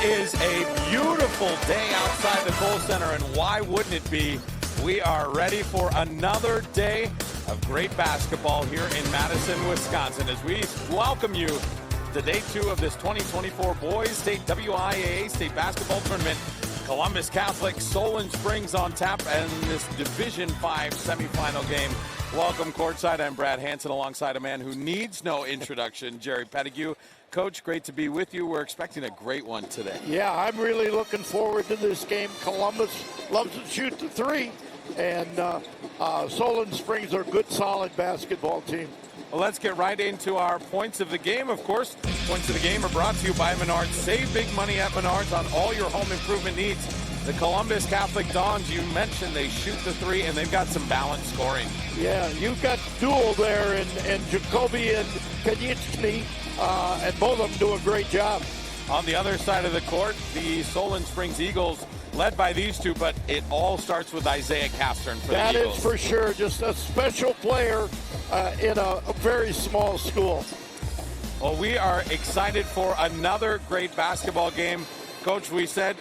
is a beautiful day outside the Kohl Center, and why wouldn't it be? We are ready for another day of great basketball here in Madison, Wisconsin, as we welcome you to day 2 of this 2024 Boys State WIAA State Basketball Tournament. Columbus Catholic, Solon Springs on tap, and this Division 5 semifinal game. Welcome courtside. I'm Brad Hansen alongside a man who needs no introduction, Jerry Pettigrew. Coach, great to be with you. We're expecting a great one today. Yeah, I'm really looking forward to this game. Columbus loves to shoot the three, and Solon Springs are a good, solid basketball team. Well, let's get right into our points of the game. Of course, points of the game are brought to you by Menards. Save big money at Menards on all your home improvement needs. The Columbus Catholic Dons, you mentioned they shoot the three, and they've got some balanced scoring. Yeah, you've got Duel there, and Jacoby and Kanichny, and both of them do a great job. On the other side of the court, the Solon Springs Eagles, led by these two, but it all starts with Isaiah Castern for the Eagles. That is for sure, just a special player in a very small school. Well, we are excited for another great basketball game. Coach, we said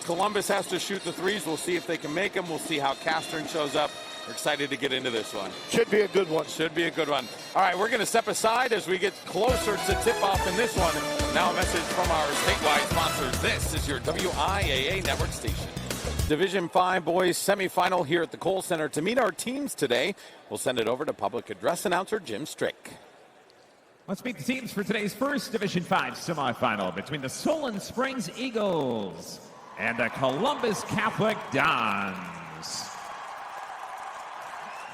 Columbus has to shoot the threes. We'll see if they can make them. We'll see how Castern shows up. We're excited to get into this one. Should be a good one. Should be a good one. All right, we're going to step aside as we get closer to tip-off in this one. Now a message from our statewide sponsors. This is your WIAA network station. Division 5 boys semifinal here at the Kohl Center. To meet our teams today, we'll send it over to public address announcer Jim Strick. Let's meet the teams for today's first Division 5 semifinal between the Solon Springs Eagles and the Columbus Catholic Dons.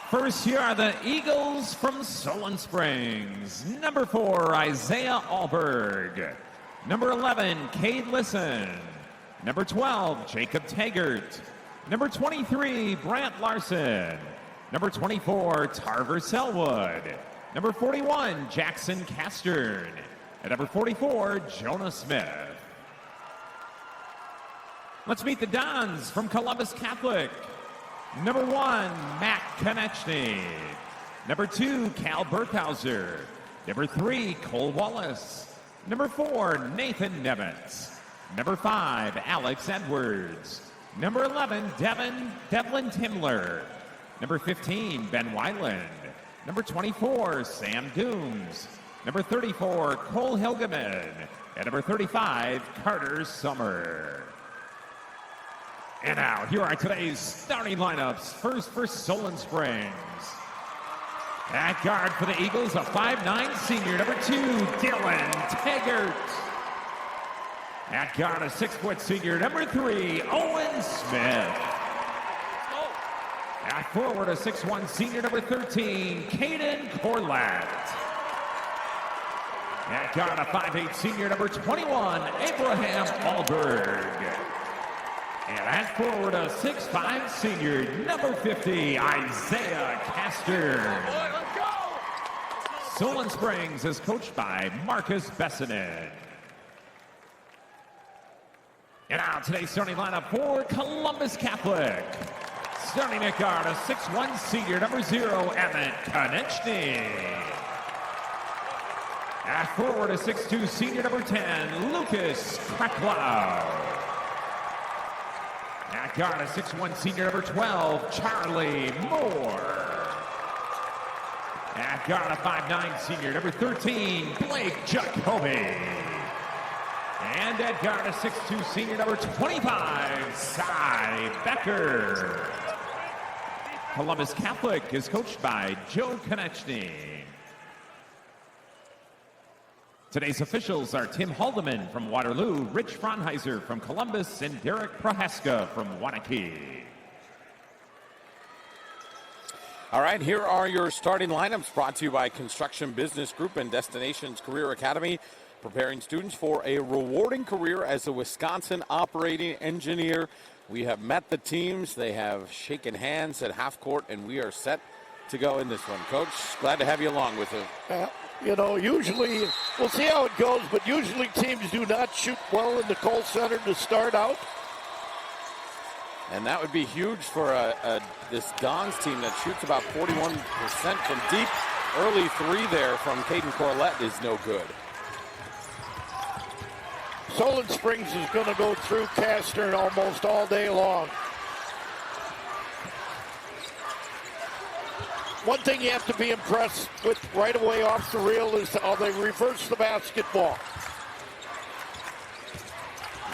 First, here are the Eagles from Solon Springs. Number 4, Isaiah Alberg. Number 11, Cade Lisson. Number 12, Jacob Taggart. Number 23, Brant Larson. Number 24, Tarver Selwood. Number 41, Jackson Castern. And number 44, Jonah Smith. Let's meet the Dons from Columbus Catholic. Number 1, Matt Konechny. Number 2, Cal Berthauser. Number 3, Cole Wallace. Number 4, Nathan Nemitz. Number 5, Alex Edwards. Number 11, Devlin Timler. Number 15, Ben Weiland. Number 24, Sam Dooms. Number 34, Cole Hilgeman. And number 35, Carter Summer. And now, here are today's starting lineups. First for Solon Springs. At guard for the Eagles, a 5'9" senior, number 2, Dylan Taggart. At guard, a 6-foot senior, number 3, Owen Smith. At forward, a 6'1" senior, number 13, Caden Corlett. At guard, a 5'8" senior, number 21, Abraham Alberg. And at forward, a 6'5" senior, number 50, Isaiah Castern. Solon Springs is coached by Marcus Bessinen. And now today's starting lineup for Columbus Catholic. Starting at guard, a 6'1" senior, number 0, Emmett Konechny. At forward, a 6'2" senior, number 10, Lucas Kraklau. At guard, a 6'1" senior, number 12, Charlie Moore. At guard, a 5'9" senior, number 13, Blake Jacoby. And at guard, a 6'2" senior, number 25, Cy Becker. Columbus Catholic is coached by Joe Konechny. Today's officials are Tim Haldeman from Waterloo, Rich Fronheiser from Columbus, and Derek Prohaska from Waunakee. All right, here are your starting lineups brought to you by Construction Business Group and Destinations Career Academy, preparing students for a rewarding career as a Wisconsin operating engineer. We have met the teams. They have shaken hands at half court, and we are set to go in this one. Coach, glad to have you along with us. You know, usually, we'll see how it goes, but usually teams do not shoot well in the Kohl Center to start out. And that would be huge for this Dons team that shoots about 41% from deep. Early three there from Caden Corlett is no good. Solon Springs is going to go through Castern almost all day long. One thing you have to be impressed with right away off the reel is how they reverse the basketball.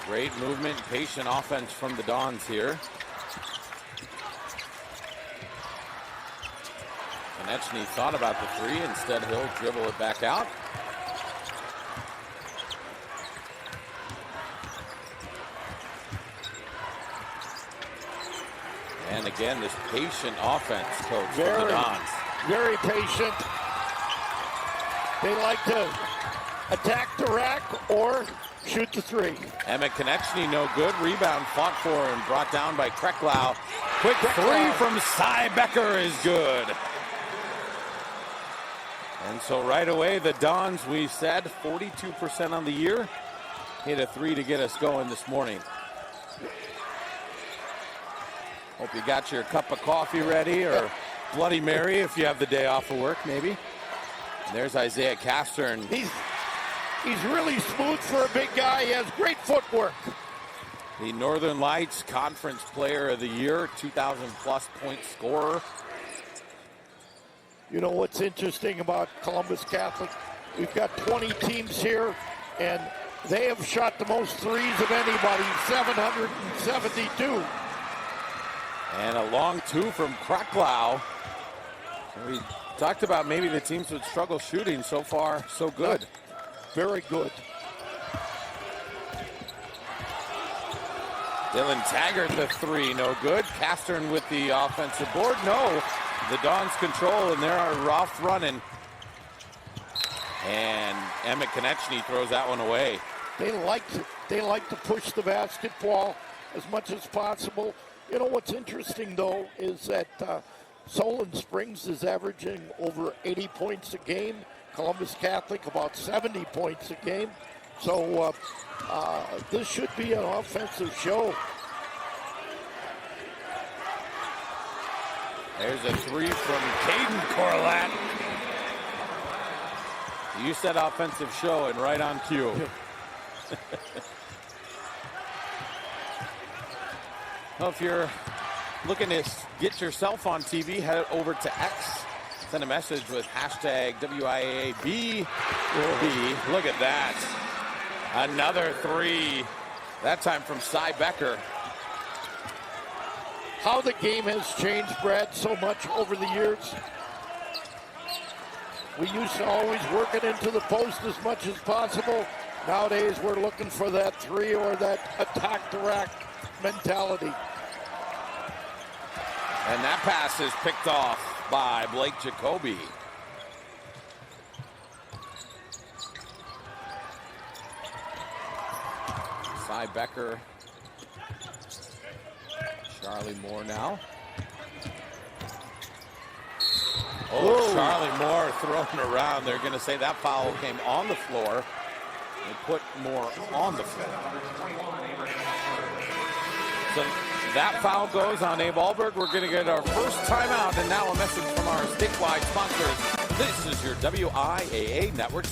Great movement, patient offense from the Dons here. Konechny thought about the three. Instead, he'll dribble it back out. And again, this patient offense, coach, from the Dons. Very patient. They like to attack the rack or shoot the three. Emmett Konechny, no good. Rebound fought for and brought down by Kreklau. Quick three from Cy Becker is good. And so right away, the Dons, we said 42% on the year, hit a three to get us going this morning. Hope you got your cup of coffee ready, or Bloody Mary if you have the day off of work, maybe. And there's Isaiah Castern. He's really smooth for a big guy. He has great footwork. The Northern Lights Conference Player of the Year, 2,000-plus point scorer. You know what's interesting about Columbus Catholic? We've got 20 teams here, and they have shot the most threes of anybody, 772. And a long two from Kreklau. We talked about maybe the teams would struggle shooting. So far, so good. Very good. Dylan Taggart, the three, no good. Castern with the offensive board, no. The Dons control, and they're off running. And Emmett Konechny throws that one away. They like to push the basketball as much as possible. You know what's interesting, though, is that Solon Springs is averaging over 80 points a game. Columbus Catholic about 70 points a game. So this should be an offensive show. There's a three from Caden Corlett. You said offensive show, and right on cue. Well, if you're looking to get yourself on TV, head over to X. Send a message with hashtag WIAAB. Look at that. Another three. That time from Cy Becker. How the game has changed, Brad, so much over the years. We used to always work it into the post as much as possible. Nowadays, we're looking for that three or that attack the rack mentality. And that pass is picked off by Blake Jacoby. Cy Becker. Charlie Moore now. Oh, Charlie Moore thrown around. They're going to say that foul came on the floor. They put Moore on the floor. So that foul goes on Abe Alberg. We're going to get our first timeout, and now a message from our statewide sponsors. This is your WIAA Network.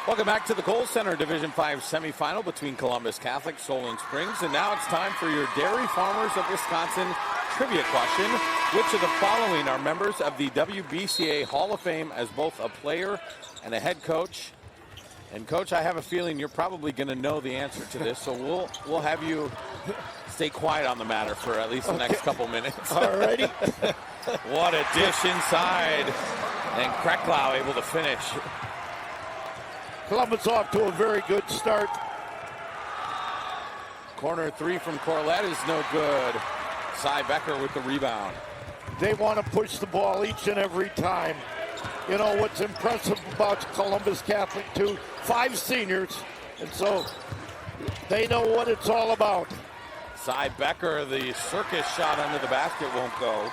Welcome back to the Kohl Center Division 5 semifinal between Columbus Catholic, Solon Springs, and now it's time for your Dairy Farmers of Wisconsin trivia question. Which of the following are members of the WBCA Hall of Fame as both a player and a head coach? And Coach, I have a feeling you're probably going to know the answer to this, so we'll have you stay quiet on the matter for at least the next couple minutes. All righty. What a dish inside, and Kreklau able to finish. Columbus off to a very good start. Corner three from Corlett is no good. Cy Becker with the rebound. They want to push the ball each and every time. You know what's impressive about Columbus Catholic too? 5 seniors, and so they know what it's all about. Cy Becker, the circus shot under the basket won't go.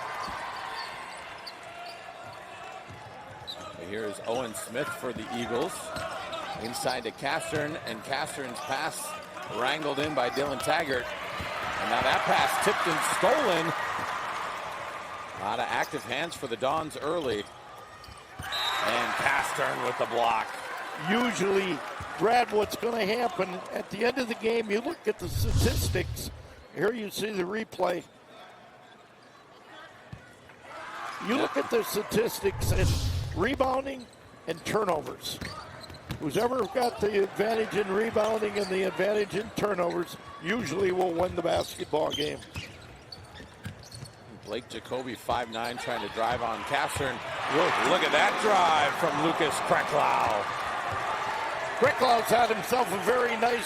Here's Owen Smith for the Eagles. Inside to Castern, and Castern's pass wrangled in by Dylan Taggart. And now that pass tipped and stolen. A lot of active hands for the Dons early. And Castern with the block. usually, Brad, what's going to happen at the end of the game, you look at the statistics. Here you see the replay. You look at the statistics and rebounding and turnovers. Who's ever got the advantage in rebounding and the advantage in turnovers usually will win the basketball game. Blake Jacoby, 5'9", trying to drive on Castern. Look at that drive from Lucas Kreklau. Kreklau's had himself a very nice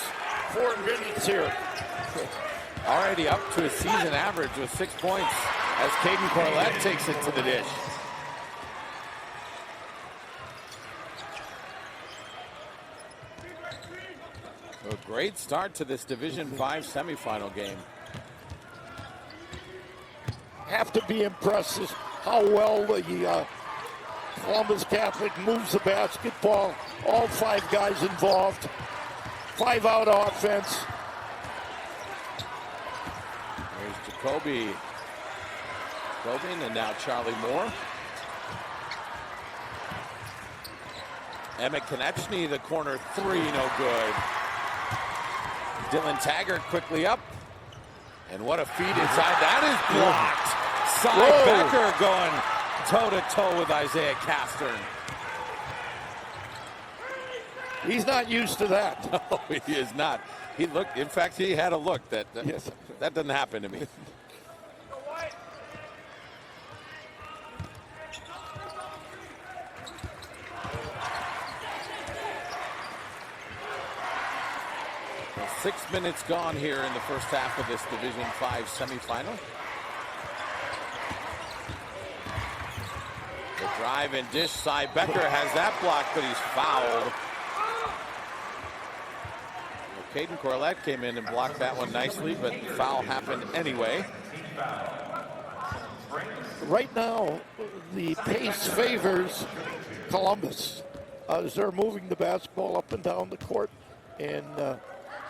4 minutes here. Already up to a season average with 6 points as Caden Corlett takes it to the dish. A great start to this Division V semifinal game. Have to be impressed with how well the Columbus Catholic moves the basketball. All 5 guys involved. 5-out offense. There's Jacoby. And now Charlie Moore. Emmett Konechny, the corner 3, no good. Dylan Taggart quickly up. And what a feed inside. That is blocked. Cy Becker going toe-to-toe with Isaiah Castern. He's not used to that. No, he is not. He looked, in fact, he had a look that Yes. that doesn't happen to me. Well, 6 minutes gone here in the first half of this Division V semifinal. The drive and dish. Cy Becker has that blocked, but he's fouled. Well, Caden Corlett came in and blocked that one nicely, but the foul happened anyway. Right now, the pace favors Columbus as they're moving the basketball up and down the court. And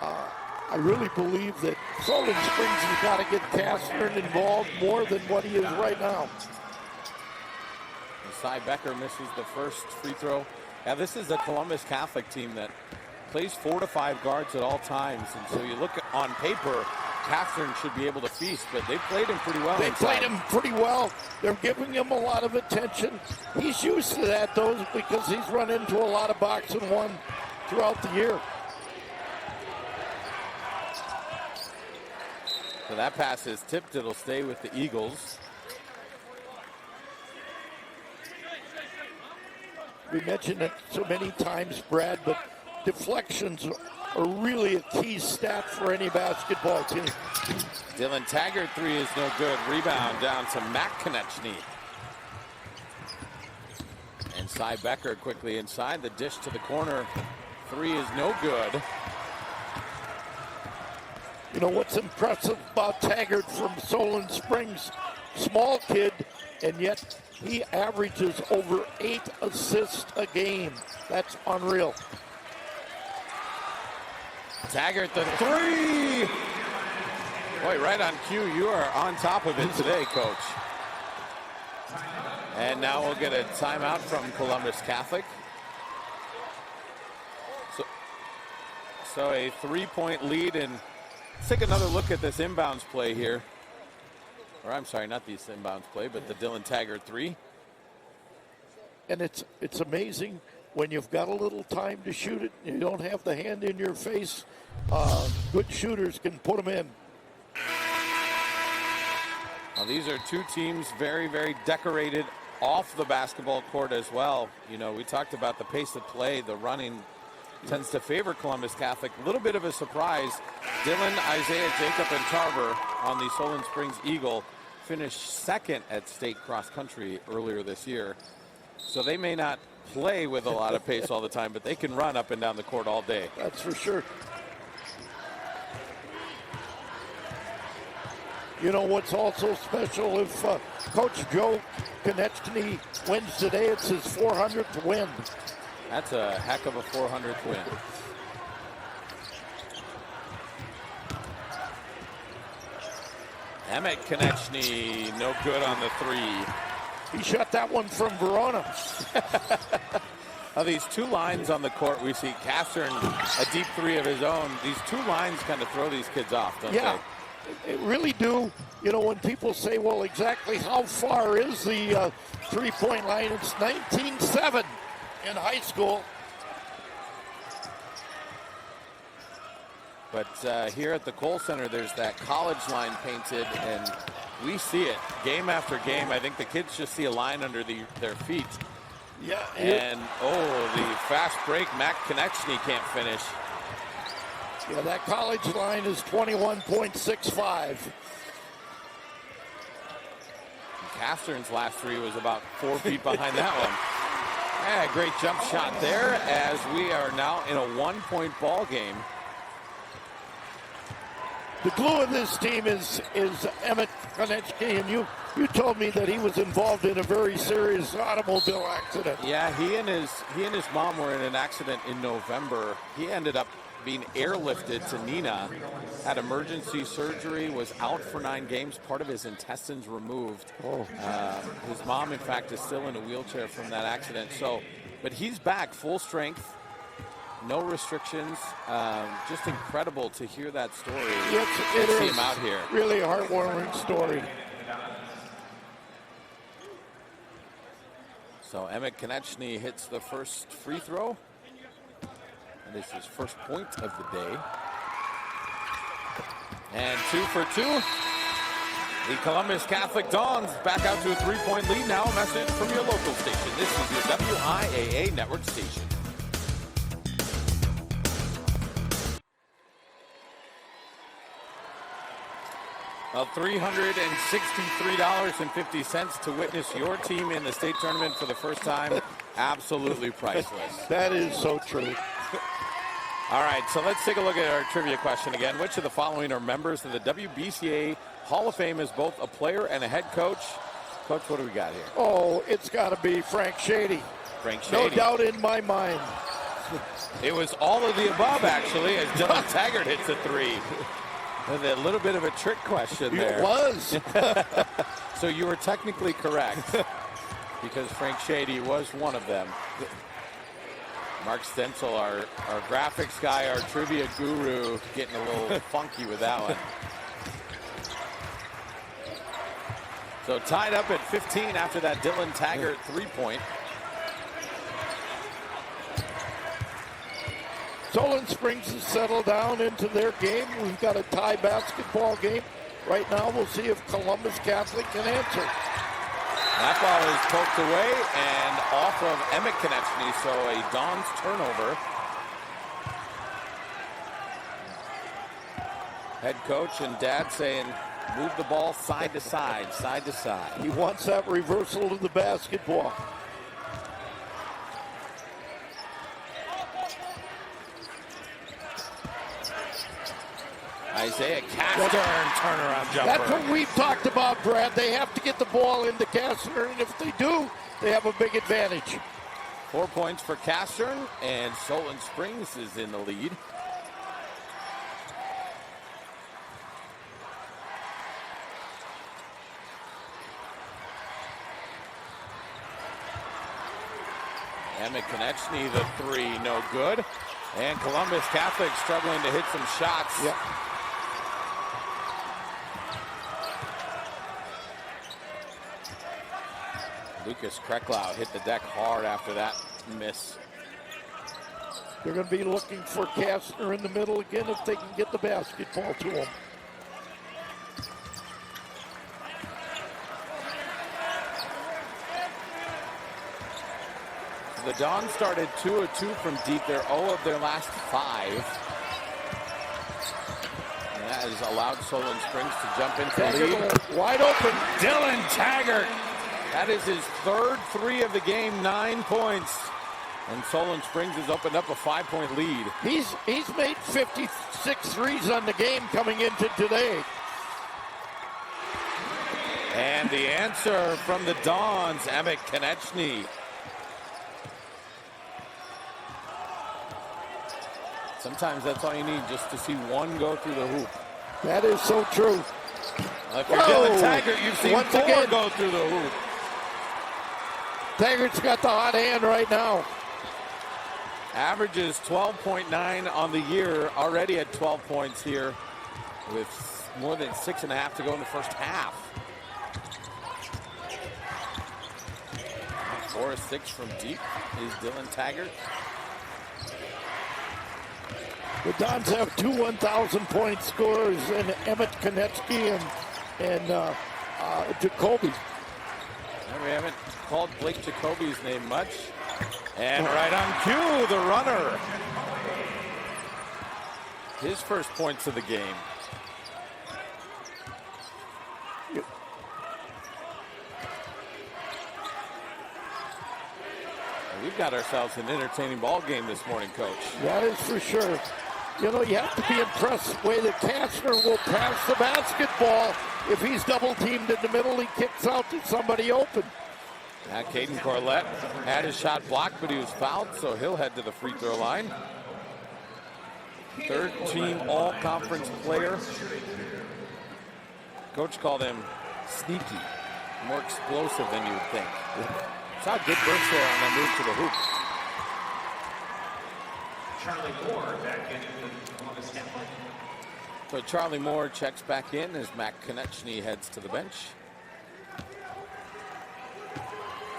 I really believe that Solon Springs has got to get Castern involved more than what he is right now. Cy Becker misses the first free throw. Now, this is a Columbus Catholic team that plays 4 to 5 guards at all times. And so you look on paper, Castern should be able to feast, but they played him pretty well. They played him pretty well. They're giving him a lot of attention. He's used to that, though, because he's run into a lot of box and one throughout the year. So that pass is tipped. It'll stay with the Eagles. We mentioned it so many times, Brad, but deflections are really a key stat for any basketball team. Dylan Taggart, 3 is no good. Rebound down to Matt Konechny. And Cy Becker quickly inside. The dish to the corner. 3 is no good. You know what's impressive about Taggart from Solon Springs? Small kid, and yet he averages over 8 assists a game. That's unreal. Taggart, the 3! Boy, right on cue. You are on top of it today, Coach. And now we'll get a timeout from Columbus Catholic. So a 3-point lead, and let's take another look at this inbounds play here. Or I'm sorry, not this inbounds play, but the Dylan Taggart 3. And it's amazing when you've got a little time to shoot it, you don't have the hand in your face. Good shooters can put them in. Now, these are 2 teams very, very decorated off the basketball court as well. You know, we talked about the pace of play, the running tends to favor Columbus Catholic. A little bit of a surprise. Dylan, Isaiah, Jacob, and Tarver on the Solon Springs Eagle finished second at state cross country earlier this year. So they may not play with a lot of pace all the time, but they can run up and down the court all day. That's for sure. You know what's also special, if Coach Joe Konechny wins today, it's his 400th win. That's a heck of a 400th win. Emmett Konechny, no good on the 3. He shot that one from Verona. These two lines on the court, we see Castern, a deep three of his own. These two lines kind of throw these kids off, don't Yeah, they really do. You know, when people say, well, exactly how far is the three-point line? It's 19-7 in high school. But here at the Kohl Center, there's that college line painted, and we see it game after game. I think the kids just see a line under their feet. Yeah. And, the fast break, Matt Konechny can't finish. Yeah, that college line is 21.65. Castern's last three was about 4 feet behind that one. Yeah, great jump shot there as we are now in a 1-point ball game. The glue of this team is Emmett Konechny, and you told me that he was involved in a very serious automobile accident. Yeah, he and his mom were in an accident in November. He ended up being airlifted to Neenah, had emergency surgery, was out for 9 games, part of his intestines removed. His mom, in fact, is still in a wheelchair from that accident. But he's back, full strength. No restrictions. Just incredible to hear that story. Yes, it is. See him out here. Really a heartwarming story. So Emmett Konechny hits the first free throw. And this is his first point of the day. And 2 for 2. The Columbus Catholic Dons back out to a 3-point lead now. A message from your local station. This is your WIAA network station. Well, $363.50 to witness your team in the state tournament for the first time. Absolutely priceless. That is so true. All right, so let's take a look at our trivia question again. Which of the following are members of the WBCA Hall of Fame as both a player and a head coach? Coach, what do we got here? Oh, it's got to be Frank Shady. Frank Shady. No doubt in my mind. It was all of the above, actually, as Dylan Taggart hits a 3. With a little bit of a trick question there. It was. So you were technically correct because Frank Shady was one of them. Mark Stencil, our graphics guy, our trivia guru, getting a little funky with that one. So tied up at 15 after that Dylan Taggart 3-point. Solon Springs has settled down into their game. We've got a tie basketball game. Right now, we'll see if Columbus Catholic can answer. That ball is poked away and off of Emmett Konechny, so a Dons turnover. Head coach and dad saying, move the ball side to side, side to side. He wants that reversal of the basketball. Isaiah Castern turnaround jumper. That's what we've talked about, Brad. They have to get the ball into Castern, and if they do, they have a big advantage. 4 points for Castern, and Solon Springs is in the lead. Emmett Konechny, the 3, no good. And Columbus Catholic struggling to hit some shots. Yep. Lucas Krecklau hit the deck hard after that miss. They're going to be looking for Kastner in the middle again if they can get the basketball to him. The Dons started 2 of 2 from deep. They're 0 of their last 5. And that has allowed Solon Springs to jump into the lead. Wide open. Dylan Taggart. That is his third 3 of the game, 9 points. And Solon Springs has opened up a 5-point lead. He's made 56 threes on the game coming into today. And the answer from the Dons, Emmett Konechny. Sometimes that's all you need, just to see one go through the hoop. That is so true. If you're Dylan Taggart, you've seen Once 4 again, go through the hoop. Taggart's got the hot hand right now. Averages 12.9 on the year, already at 12 points here with more than 6.5 to go in the first half. 4 of 6 from deep is Dylan Taggart. The Dons have two 1,000-point scorers in Emmett Konechny and Jacoby. We haven't called Blake Jacoby's name much. And right on cue, the runner. His first points of the game. We've got ourselves an entertaining ball game this morning, Coach. That is for sure. You know, you have to be impressed the way that Kastner will pass the basketball. If he's double-teamed in the middle, he kicks out to somebody open. Now, Caden Corlett had his shot blocked, but he was fouled, so he'll head to the free throw line. Third-team all-conference player. Coach called him sneaky, more explosive than you would think. Saw a good burst there on the move to the hoop. Charlie Moore back in for Columbus Catholic. So Charlie Moore checks back in as Matt Konechny heads to the bench.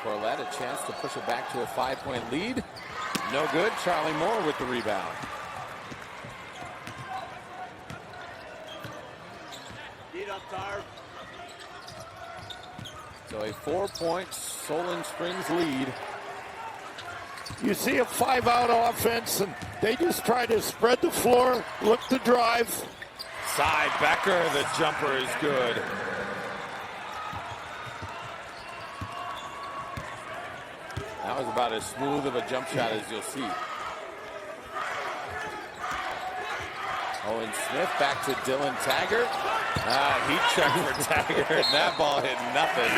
Corlett a chance to push it back to a 5-point lead. No good. Charlie Moore with the rebound. Beat up, Tar. So a 4-point Solon Springs lead. You see a 5-out offense, and they just try to spread the floor, look to drive. Side Becker, the jumper is good. That was about as smooth of a jump shot as you'll see. Owen Smith back to Dylan Taggart. Heat check for Taggart, and that ball hit nothing.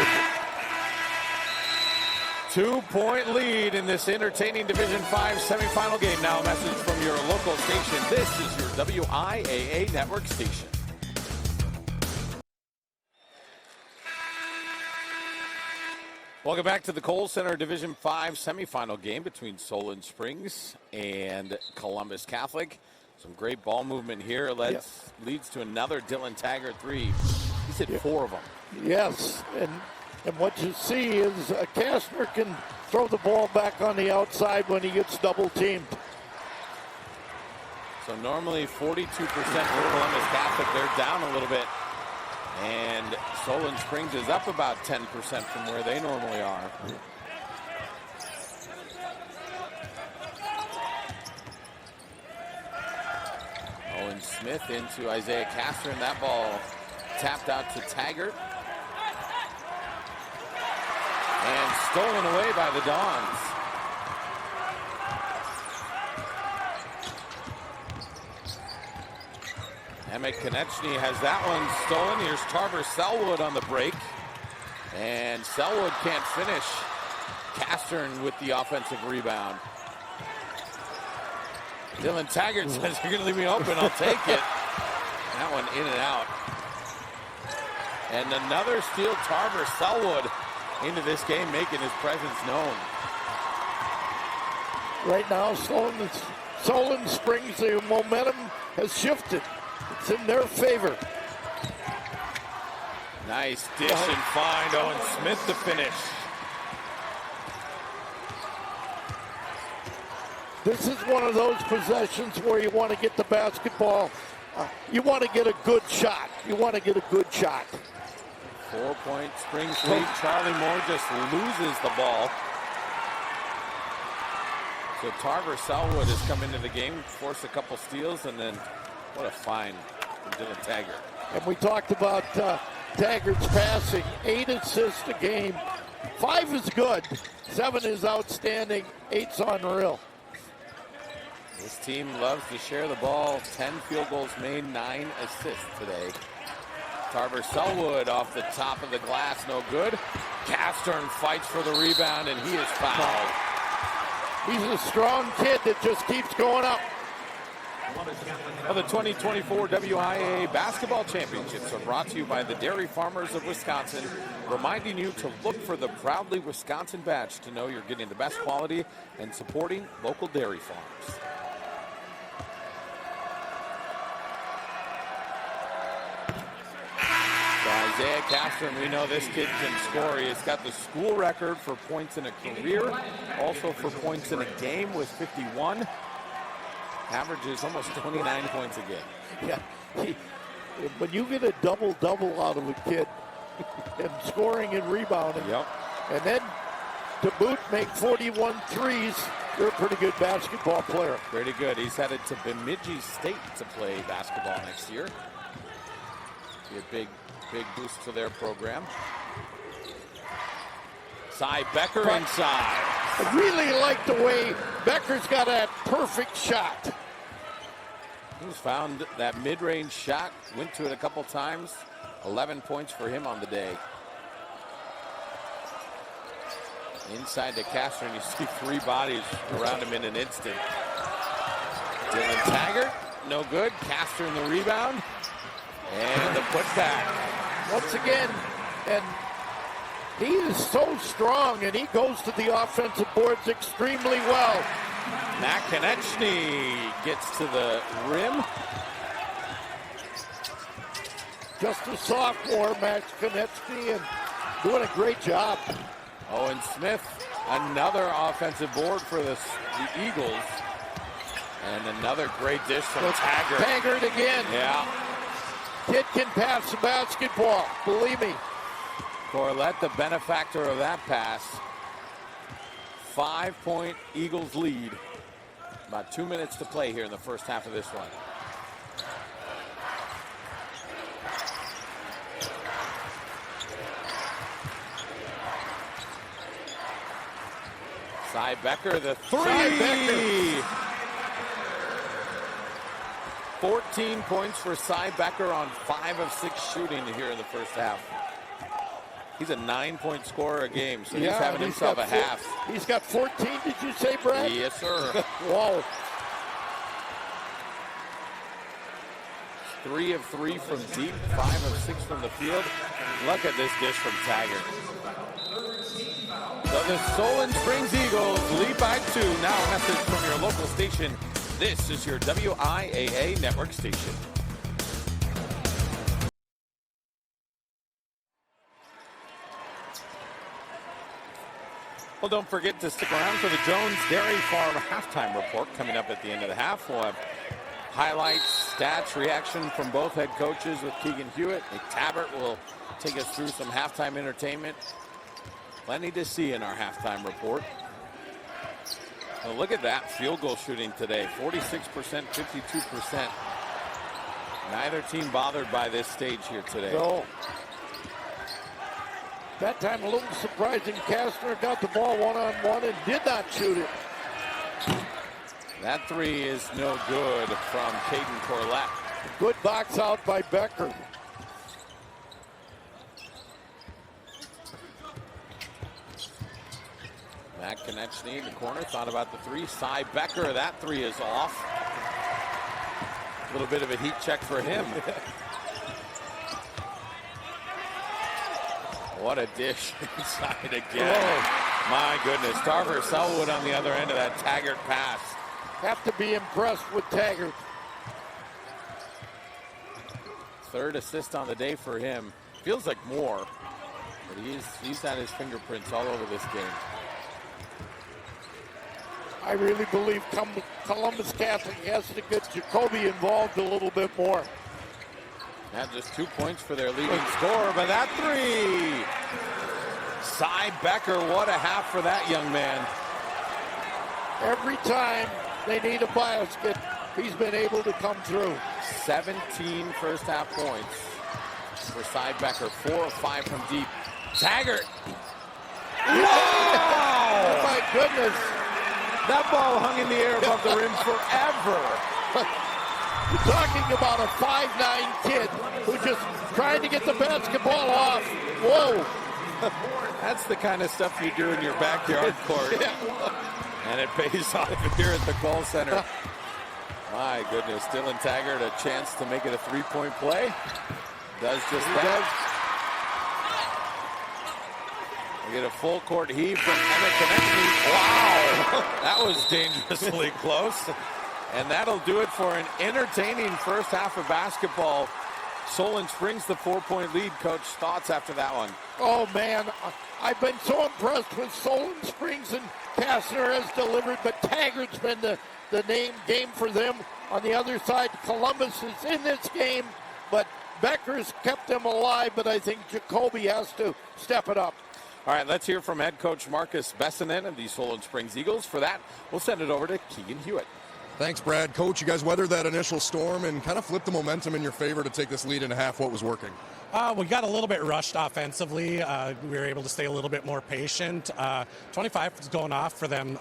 2-point lead in this entertaining Division 5 semifinal game. Now a message from your local station. This is your WIAA network station. Welcome back to the Kohl Center Division 5 semifinal game between Solon Springs and Columbus Catholic. Some great ball movement here. Leads to another Dylan Taggart three. He's hit 4 of them. Yes, and what you see is Kastner can throw the ball back on the outside when he gets double-teamed. So normally 42% for Columbus Catholic. They're down a little bit. And Solon Springs is up about 10% from where they normally are. Owen Smith into Isaiah Kastner, and that ball tapped out to Taggart. And stolen away by the Dons. Emmett Konechny has that one stolen. Here's Tarver Selwood on the break. And Selwood can't finish. Kastner with the offensive rebound. Dylan Taggart says, "You're going to leave me open, I'll take it." That one in and out. And another steal, Tarver Selwood into this game, making his presence known. Right now, Solon Springs, the momentum has shifted. It's in their favor. Nice dish and find. Owen Smith to finish. This is one of those possessions where you want to get the basketball. You want to get a good shot. 4-point Springs lead. Charlie Moore just loses the ball. So Tarver Selwood has come into the game, forced a couple steals, and then what a find from Dylan Taggart. And we talked about Taggart's passing. 8 assists a game. 5 is good. 7 is outstanding. 8's unreal. This team loves to share the ball. 10 field goals made, 9 assists today. Tarver Selwood off the top of the glass, no good. Kastner fights for the rebound, and he is fouled. He's a strong kid that just keeps going up. Well, the 2024 WIAA Basketball Championships are brought to you by the Dairy Farmers of Wisconsin, reminding you to look for the Proudly Wisconsin badge to know you're getting the best quality and supporting local dairy farms. Isaiah Castro, we know this kid can score. He's got the school record for points in a career, also for points in a game with 51. Averages almost 29 points a game. Yeah, when you get a double-double out of a kid, and scoring and rebounding, and then to boot make 41 threes, you're a pretty good basketball player. Pretty good. He's headed to Bemidji State to play basketball next year. Be a big boost to their program. Cy Becker inside. I really like the way Becker's got that perfect shot. He's found that mid-range shot, went to it a couple times. 11 points for him on the day. Inside to Castro, and you see three bodies around him in an instant. Dylan Taggart, no good. Castro in the rebound. And the putback. Once again, and he is so strong, and he goes to the offensive boards extremely well. Matt Konechny gets to the rim. Just a sophomore, Max Konechny, and doing a great job. Owen Smith, another offensive board for the Eagles. And another great dish from Taggart. Taggart again. Yeah. Kid can pass the basketball, believe me. Corlett, the benefactor of that pass. 5-point Eagles lead. About 2 minutes to play here in the first half of this one. Cy Becker, the three. Cy Becker. 14 points for Cy Becker on 5 of 6 shooting here in the first half. He's a 9-point scorer a game, so he's having himself a half. He's got 14, did you say, Brad? Yes, sir. Whoa. 3 of 3 from deep, 5 of 6 from the field. Look at this dish from Taggart. So the Solon Springs Eagles lead by 2. Now a message from your local station. This is your WIAA network station. Well, don't forget to stick around for the Jones Dairy Farm halftime report coming up at the end of the half. We'll have highlights, stats, reaction from both head coaches with Keegan Hewitt. Nick Tabbert will take us through some halftime entertainment. Plenty to see in our halftime report. Well, look at that field goal shooting today. 46%, 52%. Neither team bothered by this stage here today. No. That time a little surprising. Castro got the ball one-on-one and did not shoot it. That three is no good from Caden Corlett. Good box out by Becker. Matt Konechny in the corner, thought about the three. Cy Becker, that three is off. A little bit of a heat check for him. What a dish inside again. Whoa. My goodness, Tarver Selwood on the other end of that Taggart pass. Have to be impressed with Taggart. Third assist on the day for him. Feels like more, but he's had his fingerprints all over this game. I really believe Columbus Catholic has to get Jacoby involved a little bit more. Not just 2 points for their leading scorer, but that three. Cy Becker, what a half for that young man. Every time they need a basket, he's been able to come through. 17 first half points for Cy Becker, 4 of 5 from deep. Taggart. Wow! Oh my goodness. That ball hung in the air above the rim forever. You're talking about a 5'9" kid who's just trying to get the basketball off. Whoa. That's the kind of stuff you do in your backyard court. And it pays off here at the Kohl Center. My goodness, Dylan Taggart a chance to make it a three-point play. Does just that. We get a full court heave from Emma Konechny. Wow, that was dangerously close. And that'll do it for an entertaining first half of basketball. Solon Springs the 4-point lead. Coach, thoughts after that one? Oh, man, I've been so impressed with Solon Springs, and Kastner has delivered, but Taggart's been the game for them. On the other side, Columbus is in this game, but Becker's kept them alive, but I think Jacoby has to step it up. All right, let's hear from head coach Marcus Bessinen of the Solon Springs Eagles. For that, we'll send it over to Keegan Hewitt. Thanks, Brad. Coach, you guys weathered that initial storm and kind of flipped the momentum in your favor to take this lead into half. What was working? We got a little bit rushed offensively. We were able to stay a little bit more patient. 25 is going off for them,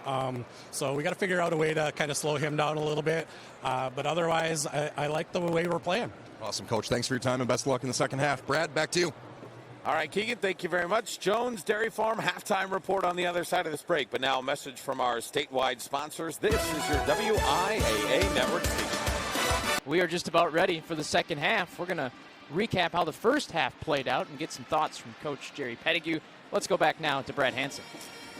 so we got to figure out a way to kind of slow him down a little bit. But otherwise, I like the way we're playing. Awesome, Coach. Thanks for your time and best of luck in the second half. Brad, back to you. All right, Keegan, thank you very much. Jones Dairy Farm halftime report on the other side of this break. But now a message from our statewide sponsors. This is your WIAA network station. We are just about ready for the second half. We're going to recap how the first half played out and get some thoughts from Coach Jerry Pettigrew. Let's go back now to Brad Hansen.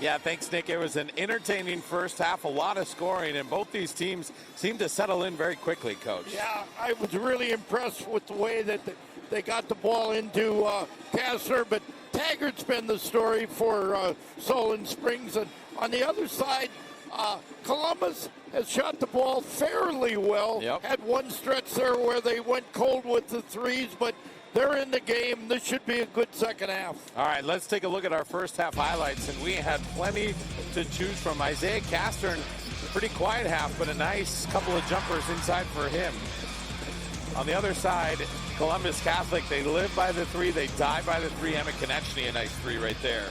Yeah, thanks, Nick. It was an entertaining first half, a lot of scoring, and both these teams seemed to settle in very quickly, Coach. Yeah, I was really impressed with the way that they got the ball into Kastner, but Taggart's been the story for Solon Springs. And on the other side, Columbus has shot the ball fairly well. Yep. Had one stretch there where they went cold with the threes, but they're in the game. This should be a good second half. All right, let's take a look at our first half highlights, and we had plenty to choose from. Isaiah Kastner, a pretty quiet half, but a nice couple of jumpers inside for him. On the other side, Columbus Catholic, they live by the three, they die by the three. Emma Konechny, a nice three right there.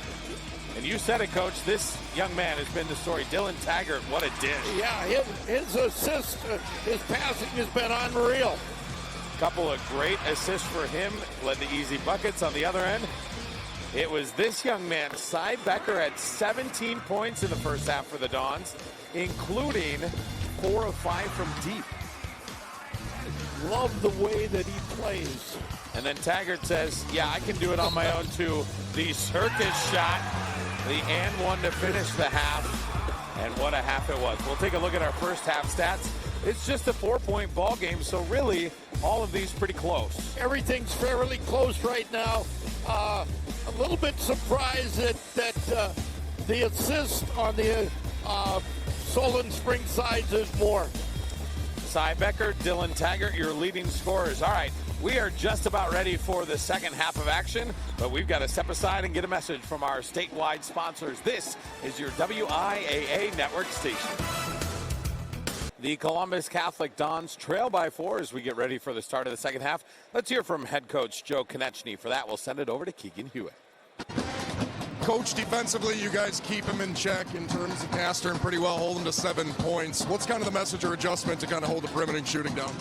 And you said it, Coach, this young man has been the story. Dylan Taggart, what a dish. Yeah, his assist, his passing has been unreal. Couple of great assists for him, led to easy buckets. On the other end, it was this young man, Cy Becker, had 17 points in the first half for the Dons, including 4 of 5 from deep. Love the way that he plays. And then Taggart says, yeah, I can do it on my own too. The circus shot, the and one to finish the half. And what a half it was. We'll take a look at our first half stats. It's just a 4-point ball game, so really all of these pretty close. Everything's fairly close right now. A little bit surprised that the assist on the Solon Springs side is more. Cy Becker, Dylan Taggart, your leading scorers. All right, we are just about ready for the second half of action, but we've got to step aside and get a message from our statewide sponsors. This is your WIAA network station. The Columbus Catholic Dons trail by 4 as we get ready for the start of the second half. Let's hear from head coach Joe Konechny. For that, we'll send it over to Keegan Hewitt. Coach, defensively, you guys keep him in check in terms of Kastner and pretty well hold him to 7 points. What's kind of the message or adjustment to kind of hold the perimeter shooting down?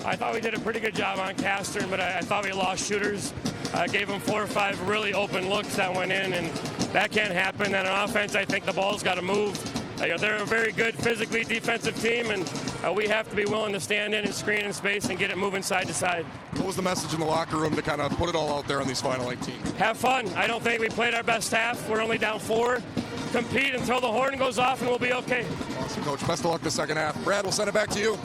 I thought we did a pretty good job on Kastner, but I thought we lost shooters. I gave him 4 or 5 really open looks that went in, and that can't happen. And on offense, I think the ball's got to move. They're a very good physically defensive team, and we have to be willing to stand in and screen in space and get it moving side to side. What was the message in the locker room to kind of put it all out there on these final 18? Have fun. I don't think we played our best half. We're only down 4. Compete until the horn goes off, and we'll be okay. Awesome, Coach. Best of luck the second half. Brad, we'll send it back to you.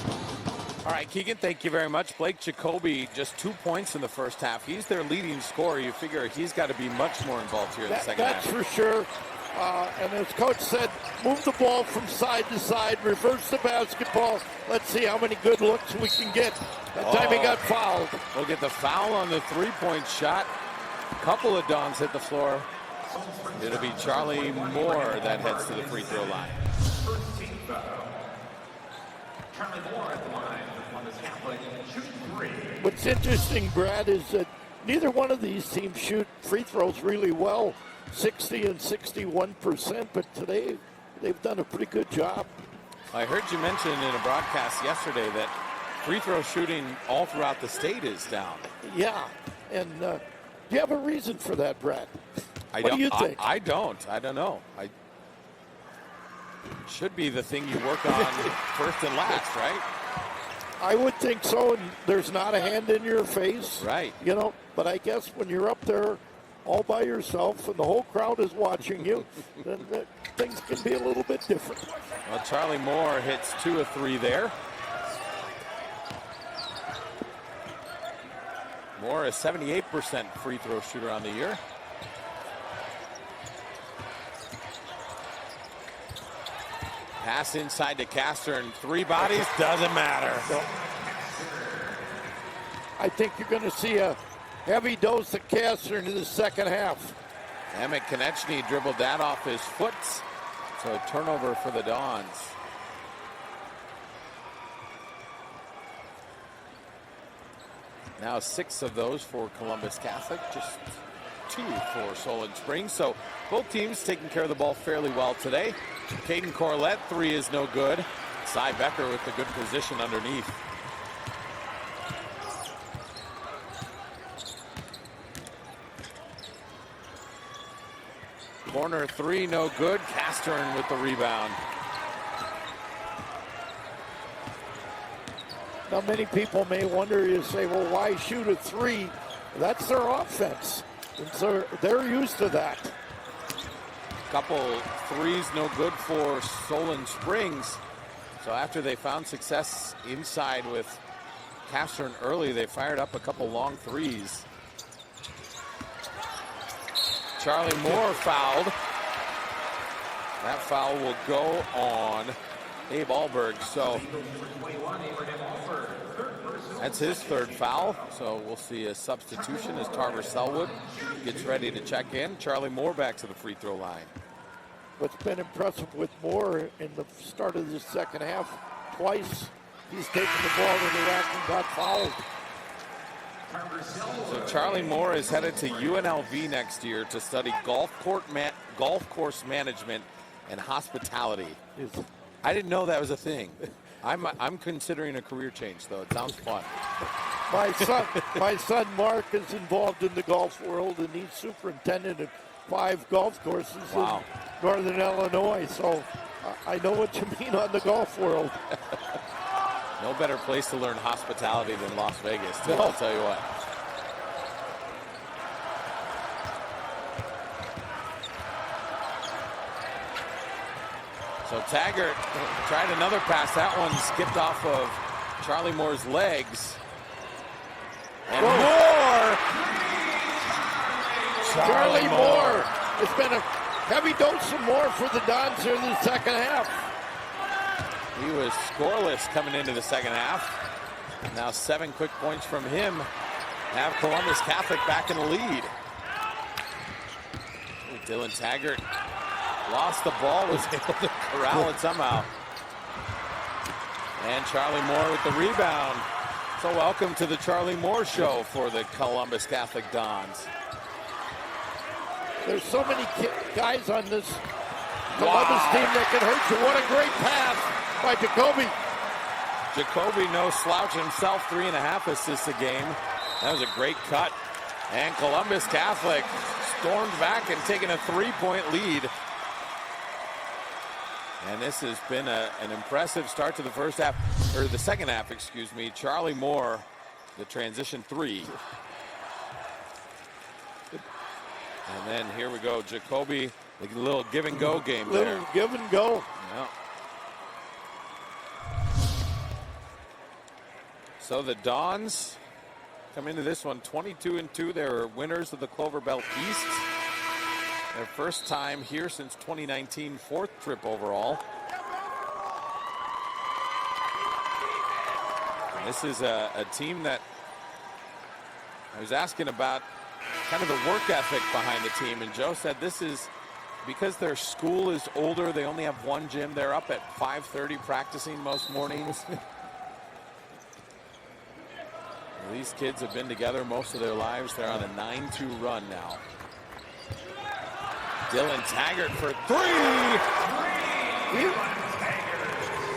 All right, Keegan, thank you very much. Blake Jacoby, just 2 points in the first half. He's their leading scorer. You figure he's got to be much more involved here in the second half. That's for sure. And as Coach said, move the ball from side to side, reverse the basketball. Let's see how many good looks we can get. That time he got fouled. We'll get the foul on the three-point shot. A couple of Dons hit the floor. It'll be Charlie Moore that heads to the free throw line. What's interesting, Brad, is that neither one of these teams shoot free throws really well. 60 and 61%, but today they've done a pretty good job. I heard you mention in a broadcast yesterday that free throw shooting all throughout the state is down. Yeah, and do you have a reason for that, Brad? What do you think? I don't know. It should be the thing you work on first and last, right? I would think so, and there's not a hand in your face. Right. You know, but I guess when you're up there all by yourself and the whole crowd is watching you, then things can be a little bit different. Well, Charlie Moore hits 2 of 3 there. Moore is 78% free throw shooter on the year. Pass inside to Castor, and 3 bodies, doesn't matter. So, I think you're going to see a heavy dose of Castor into the second half. Emmett Konechny dribbled that off his foot. So a turnover for the Dons. Now 6 of those for Columbus Catholic, just 2 for Solon Springs. So both teams taking care of the ball fairly well today. Caden Corlett, 3 is no good. Cy Becker with the good position underneath. Corner 3, no good. Castern with the rebound. Now, many people may wonder, you say, well, why shoot a 3? That's their offense. And so they're used to that. Couple 3s no good for Solon Springs. So after they found success inside with Castern early, they fired up a couple long 3s. Charlie Moore fouled. That foul will go on Abe Alberg. So that's his 3rd foul. So we'll see a substitution as Tarver Selwood gets ready to check in. Charlie Moore back to the free throw line. What's been impressive with Moore in the start of the second half, twice he's taken the ball to the rack and got fouled. So Charlie Moore is headed to UNLV next year to study golf course management and hospitality. I didn't know that was a thing. I'm considering a career change, though. It sounds fun. My son Mark is involved in the golf world, and he's superintendent of 5 golf courses in Northern Illinois. So I know what you mean on the golf world. No better place to learn hospitality than Las Vegas, too, No. I'll tell you what. So Taggart tried another pass. That one skipped off of Charlie Moore's legs. And Moore! Charlie Moore. It's been a heavy dose of Moore for the Dons here in the second half. He was scoreless coming into the second half. Now 7 quick points from him have Columbus Catholic back in the lead. Dylan Taggart lost the ball, was able to corral it somehow. And Charlie Moore with the rebound. So welcome to the Charlie Moore Show for the Columbus Catholic Dons. There's so many guys on this Columbus team that can hurt you. What a great pass by Jacoby. Jacoby, no slouch himself, 3.5 assists a game. That was a great cut. And Columbus Catholic stormed back and taken a 3-point lead. And this has been an impressive start to the first half, or the second half, excuse me. Charlie Moore, the transition 3. And then here we go, Jacoby, a little give and go game there. Little give and go. Yeah. So the Dons come into this one 22-2. They're winners of the Clover Belt East. Their first time here since 2019, 4th trip overall. And this is a team that I was asking about kind of the work ethic behind the team, and Joe said this is because their school is older. They only have one gym. They're up at 5:30 practicing most mornings. These kids have been together most of their lives. They're on a 9-2 run now. Dylan Taggart for 3.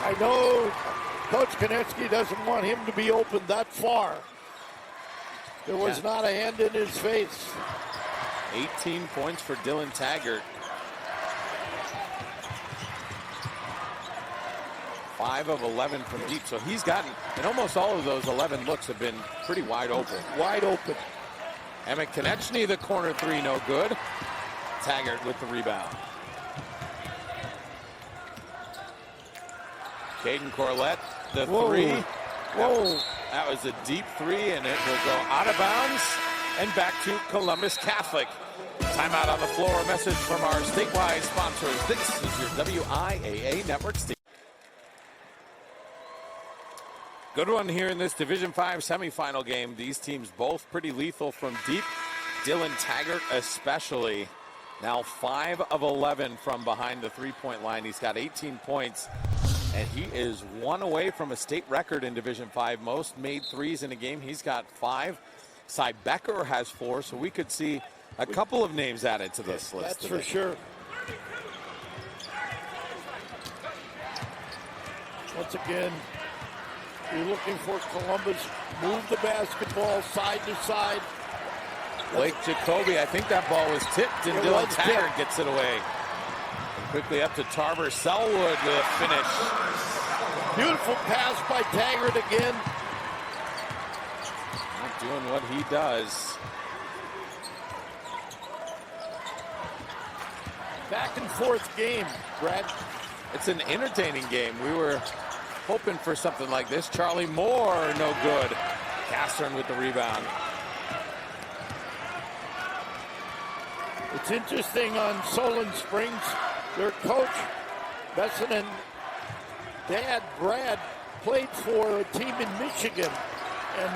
I know Coach Konechny doesn't want him to be open that far. There was not a hand in his face. 18 points for Dylan Taggart. 5 of 11 from deep. So he's gotten, and almost all of those 11 looks have been pretty wide open. Wide open. Emmett Konechny, the corner three, no good. Taggart with the rebound. Caden Corlett, the three. Whoa. That was a deep three, and it will go out of bounds and back to Columbus Catholic. Timeout on the floor. A message from our statewide sponsors. This is your WIAA Network State. Good one here in this Division 5 semifinal game. These teams both pretty lethal from deep. Dylan Taggart especially. Now 5 of 11 from behind the three-point line. He's got 18 points, and he is 1 away from a state record in Division 5. Most made threes in a game. He's got 5. Cy Becker has 4, so we could see a couple of names added to this list. That's for sure. Once again, you're looking for Columbus. Move the basketball side to side. Blake Jacoby, I think that ball was tipped, and Dylan Taggart gets it away. And quickly up to Tarver Selwood with a finish. Beautiful pass by Taggart again. Not doing what he does. Back and forth game, Brad. It's an entertaining game. We were hoping for something like this. Charlie Moore, no good. Castern with the rebound. It's interesting on Solon Springs, their coach, Besson, and dad, Brad, played for a team in Michigan, and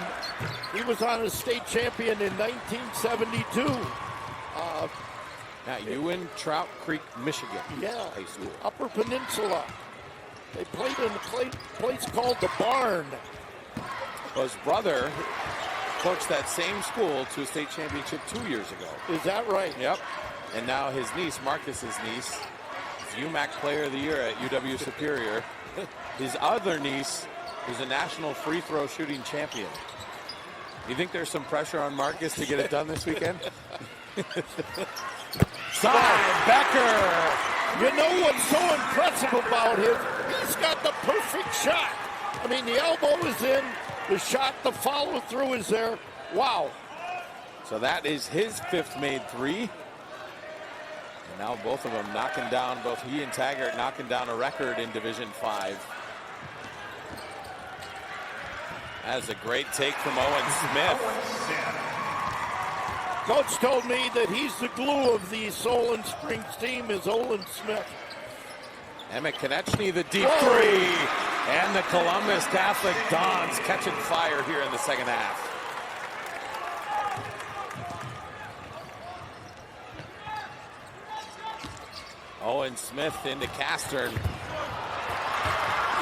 he was on a state champion in 1972. Now, you in Trout Creek, Michigan. Yeah, High school. Upper Peninsula. They played in a place called the Barn. Well, his brother coached that same school to a state championship 2 years ago. Is that right? Yep. And now his niece, Marcus's niece, is UMAC Player of the Year at UW Superior. His other niece is a national free throw shooting champion. You think there's some pressure on Marcus to get it done this weekend? Cy Becker. You know what's so impressive about him? He's got the perfect shot. I mean, the elbow is in, the shot, the follow through is there. Wow. So that is his 5th made three. And now both of them knocking down, both he and Taggart knocking down a record in Division 5. That's a great take from Owen Smith. Coach told me that he's the glue of the Solon Springs team is Olin Smith. Emmett Konechny, the deep three. And the Columbus Catholic Dons catching fire here in the second half. Owen Smith into Castern.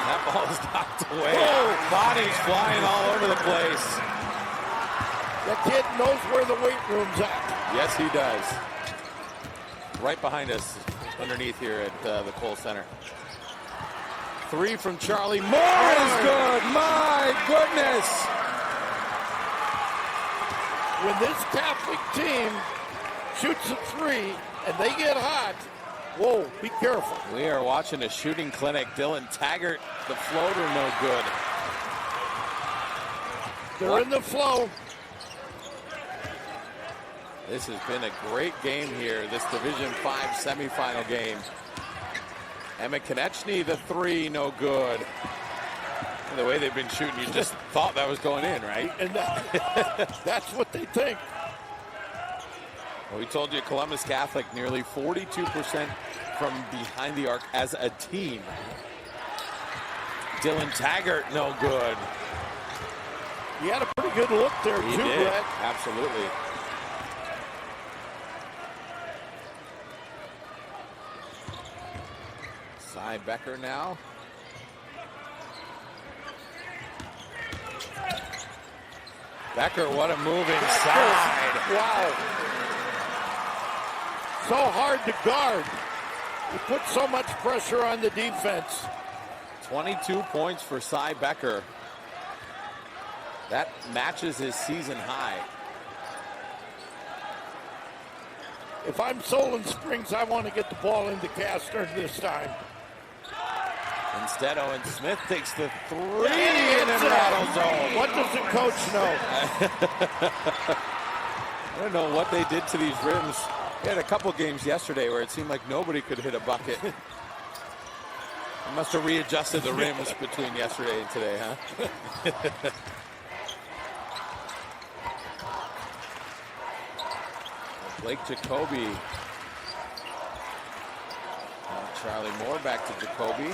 That ball is knocked away. Whoa. Bodies flying all over the place. That kid knows where the weight room's at. Yes, he does. Right behind us, underneath here at the Cole Center. 3 from Charlie Moore is good. My goodness. When this Catholic team shoots a 3 and they get hot, whoa, be careful. We are watching a shooting clinic. Dylan Taggart, the floater, no good. They're in the flow. This has been a great game here, this Division 5 semifinal game. Emmett Konechny, the 3, no good. And the way they've been shooting, you just thought that was going in, right? And that's what they think. Well, we told you Columbus Catholic nearly 42% from behind the arc as a team. Dylan Taggart, no good. He had a pretty good look there, He too, did. Brett. Absolutely. Cy Becker now. Becker, what a move inside. Wow. So hard to guard. You put so much pressure on the defense. 22 points for Cy Becker. That matches his season high. If I'm Solon Springs, I want to get the ball into Castern this time. Instead, Owen Smith takes the three and it rattles home. What does the coach know? I don't know what they did to these rims. We had a couple games yesterday where it seemed like nobody could hit a bucket. They must have readjusted the rims between yesterday and today, huh? Blake Jacoby. Charlie Moore back to Jacoby.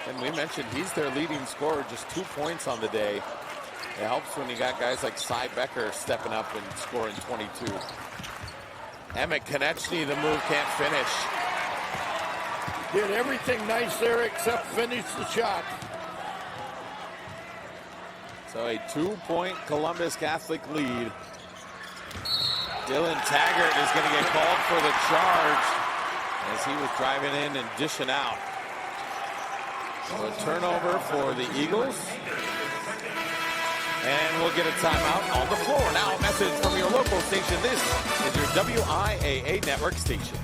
And we mentioned he's their leading scorer, just 2 points on the day. It helps when you got guys like Cy Becker stepping up and scoring 22. Emmett Konechny, the move can't finish. Did everything nice there except finish the shot. So a 2-point Columbus Catholic lead. Dylan Taggart is going to get called for the charge as he was driving in and dishing out. So a turnover for the Eagles. And we'll get a timeout on the floor. Now a message from your local station. This is your WIAA network station.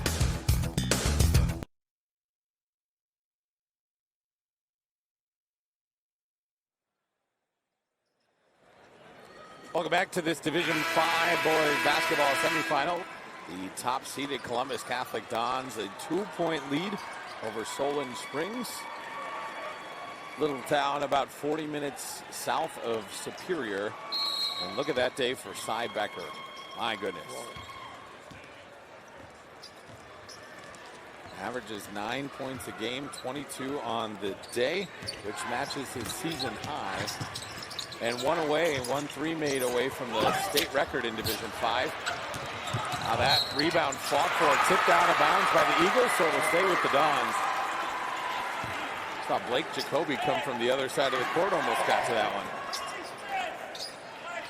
Welcome back to this Division 5 boys basketball semifinal. The top-seeded Columbus Catholic Dons, a 2-point lead over Solon Springs. Little town about 40 minutes south of Superior. And look at that day for Cy Becker. My goodness. Averages 9 points a game, 22 on the day, which matches his season high. And one away, 1-3 made away from the state record in Division 5. Now that rebound fought for, tipped out of bounds by the Eagles, so it'll stay with the Dons. Saw Blake Jacoby come from the other side of the court, almost got to that one.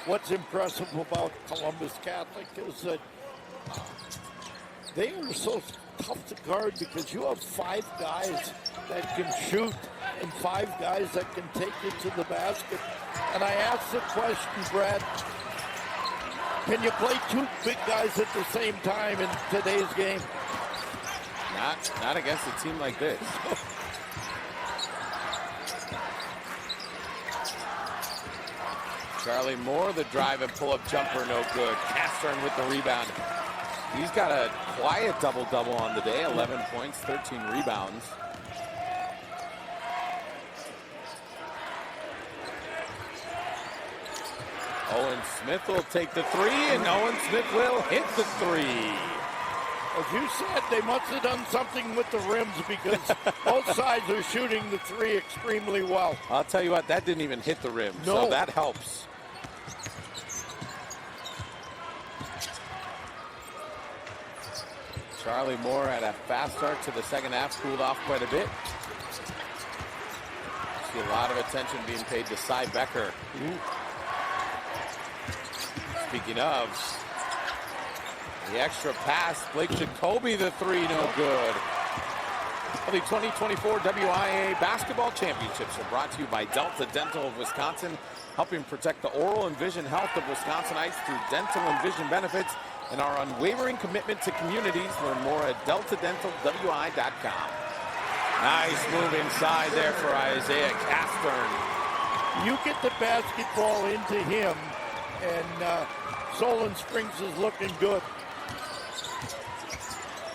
What's impressive about Columbus Catholic is that they are so tough to guard because you have 5 guys that can shoot and 5 guys that can take it to the basket. And I asked the question, Brad, can you play 2 big guys at the same time in today's game? Not against a team like this. Charlie Moore, the drive and pull-up jumper, no good. Castern with the rebound. He's got a quiet double-double on the day, 11 points, 13 rebounds. Owen Smith will take the three, and Owen Smith will hit the three. As you said, they must have done something with the rims because both sides are shooting the three extremely well. I'll tell you what, that didn't even hit the rim, no. So that helps. Charlie Moore had a fast start to the second half, cooled off quite a bit. See a lot of attention being paid to Cy Becker. Speaking of, the extra pass, Blake Jacoby, the three, no good. Well, the 2024 WIAA Basketball Championships are brought to you by Delta Dental of Wisconsin, helping protect the oral and vision health of Wisconsinites through dental and vision benefits and our unwavering commitment to communities. Learn more at deltadentalwi.com. Nice move inside there for Isaiah Castern. You get the basketball into him, and Solon Springs is looking good.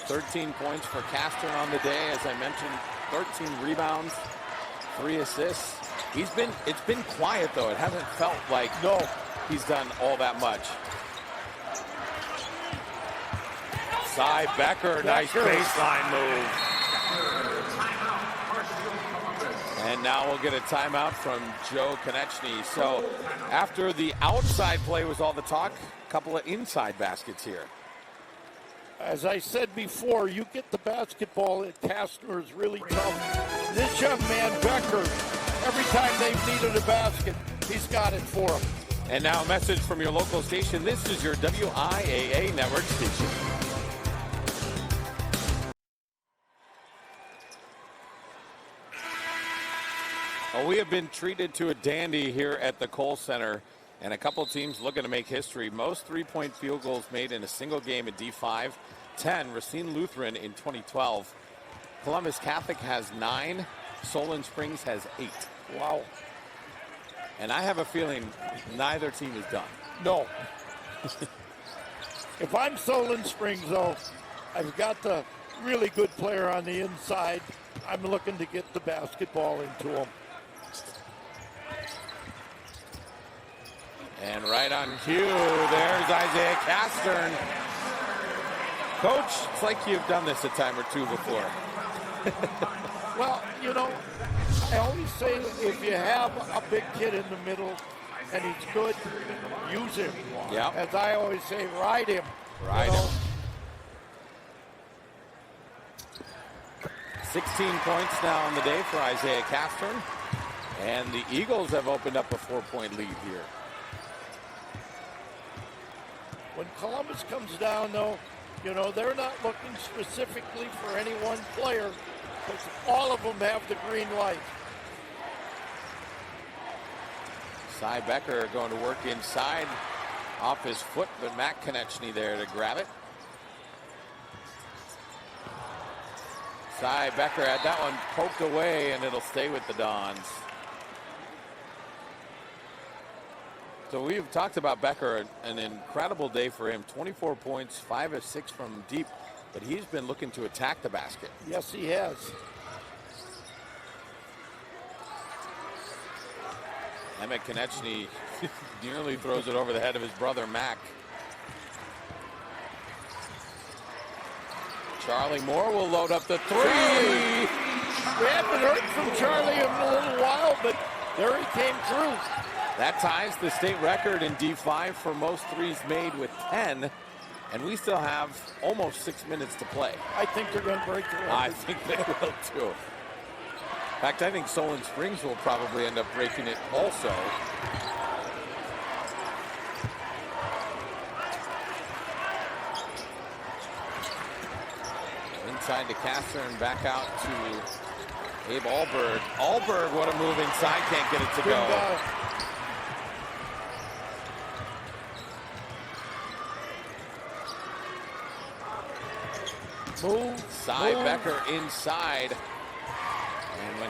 13 points for Castern on the day, as I mentioned. 13 rebounds, 3 assists. It's been quiet though. It hasn't felt like he's done all that much. Cy Becker, nice baseline move. And now we'll get a timeout from Joe Konechny. So after the outside play was all the talk, a couple of inside baskets here. As I said before, you get the basketball at Kastner is really tough. This young man, Becker, every time they've needed a basket, he's got it for them. And now a message from your local station. This is your WIAA network station. Well, we have been treated to a dandy here at the Kohl Center, and a couple teams looking to make history. Most three-point field goals made in a single game at D5, 10 Racine Lutheran in 2012. Columbus Catholic has 9, Solon Springs has 8. Wow. And I have a feeling neither team is done. No. If I'm Solon Springs, though, I've got the really good player on the inside. I'm looking to get the basketball into him. And right on cue, there's Isaiah Castern. Coach, it's like you've done this a time or two before. Well, you know, I always say if you have a big kid in the middle and he's good, use him. Yeah. As I always say, ride him. Ride him. 16 points now on the day for Isaiah Castern. And the Eagles have opened up a 4-point lead here. When Columbus comes down, though, you know, they're not looking specifically for any one player because all of them have the green light. Cy Becker going to work inside off his foot, but Matt Konechny there to grab it. Cy Becker had that one poked away, and it'll stay with the Dons. So we've talked about Becker, an incredible day for him. 24 points, 5 of 6 from deep, but he's been looking to attack the basket. Yes, he has. Emmett Konechny nearly throws it over the head of his brother, Mac. Charlie Moore will load up the three. We haven't heard from Charlie in a little while, but there he came through. That ties the state record in D5 for most threes made with 10, and we still have almost 6 minutes to play. I think they're going to break the record. I think they will too. In fact, I think Solon Springs will probably end up breaking it also. Inside to Castor and back out to Abe Alberg. Alberg, what a move inside, can't get it to go. Cy Becker inside. And when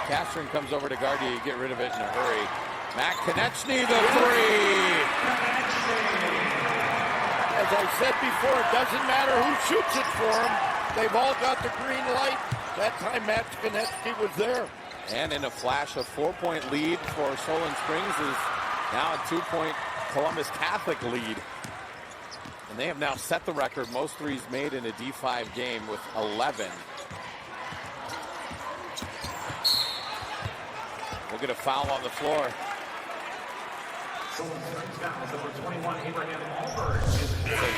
Castron comes over to guard you, you get rid of it in a hurry. Matt Konechny, the three. As I said before, it doesn't matter who shoots it for them. They've all got the green light. That time Matt Konechny was there. And in a flash, a 4-point lead for Solon Springs is now a 2-point Columbus Catholic lead. And they have now set the record, most threes made in a D5 game with 11. We'll get a foul on the floor. So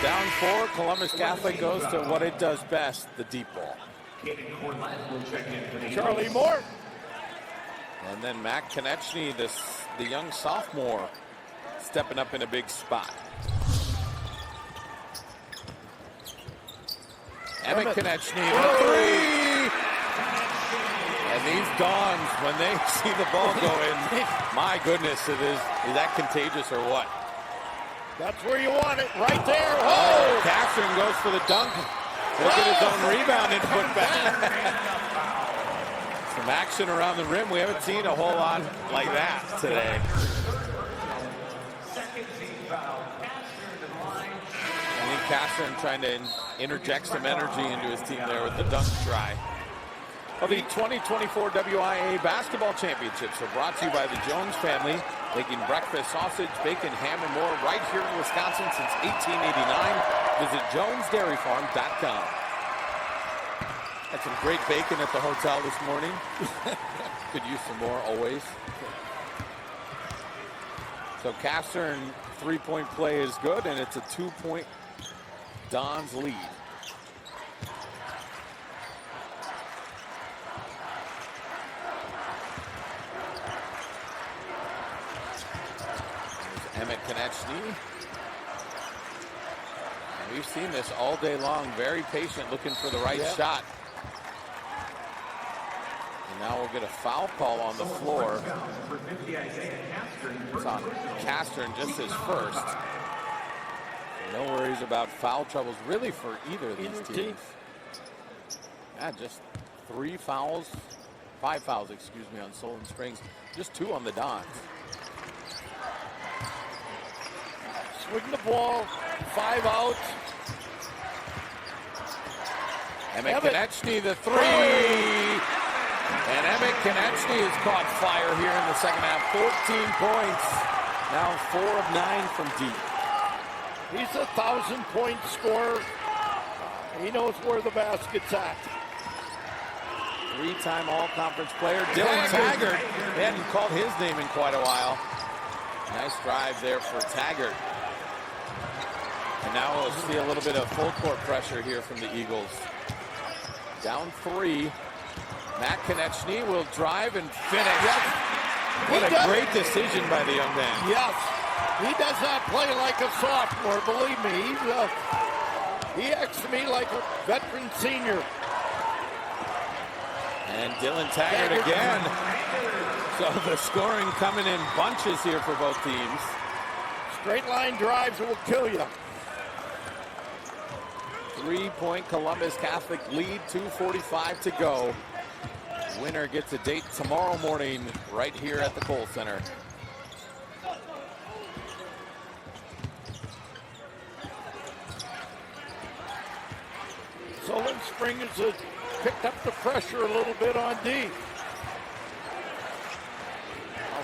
down 4, Columbus Catholic goes to what it does best, the deep ball. Charlie Moore. And then Matt Konechny, the young sophomore, stepping up in a big spot. Emmett Konechny, the three! And these Dons, when they see the ball go in, my goodness, is that contagious or what? That's where you want it, right there. Oh, Castron goes for the dunk. He'll get his own rebound and put back. Some action around the rim. We haven't seen a whole lot like that today. I think Castron trying to interject some energy into his team there with the dunk try. Well, the 2024 WIAA Basketball Championships are brought to you by the Jones family, making breakfast, sausage, bacon, ham, and more right here in Wisconsin since 1889. Visit jonesdairyfarm.com. Had some great bacon at the hotel this morning. Could use some more always. So Castern three-point play is good, and it's a 2-point Dons lead. Emmett Konechny. And we've seen this all day long. Very patient, looking for the right shot. And now we'll get a foul call on the floor. It's on Castron, just his first. No worries about foul troubles, really, for either of these teams. Yeah, just 3 fouls 5 fouls, excuse me, on Solon Springs. Just 2 on the Dons. Swing the ball, 5 outs. Emmett Konechny, the 3. And Emmett Konechny has caught fire here in the second half. 14 points. Now 4 of 9 from deep. He's a 1,000-point scorer. He knows where the basket's at. 3-time all-conference player, Dylan Taggart. They hadn't called his name in quite a while. Nice drive there for Taggart. And now we'll see a little bit of full court pressure here from the Eagles. Down 3. Matt Konechny will drive and finish. Yes. What a great decision by the young man. Yes. He does not play like a sophomore, believe me. He acts to me like a veteran senior. And Dylan Taggart again. So the scoring coming in bunches here for both teams. Straight line drives will kill you. 3-point Columbus Catholic lead, 2:45 to go. Winner gets a date tomorrow morning right here at the Kohl Center. Solon Springs has picked up the pressure a little bit on D.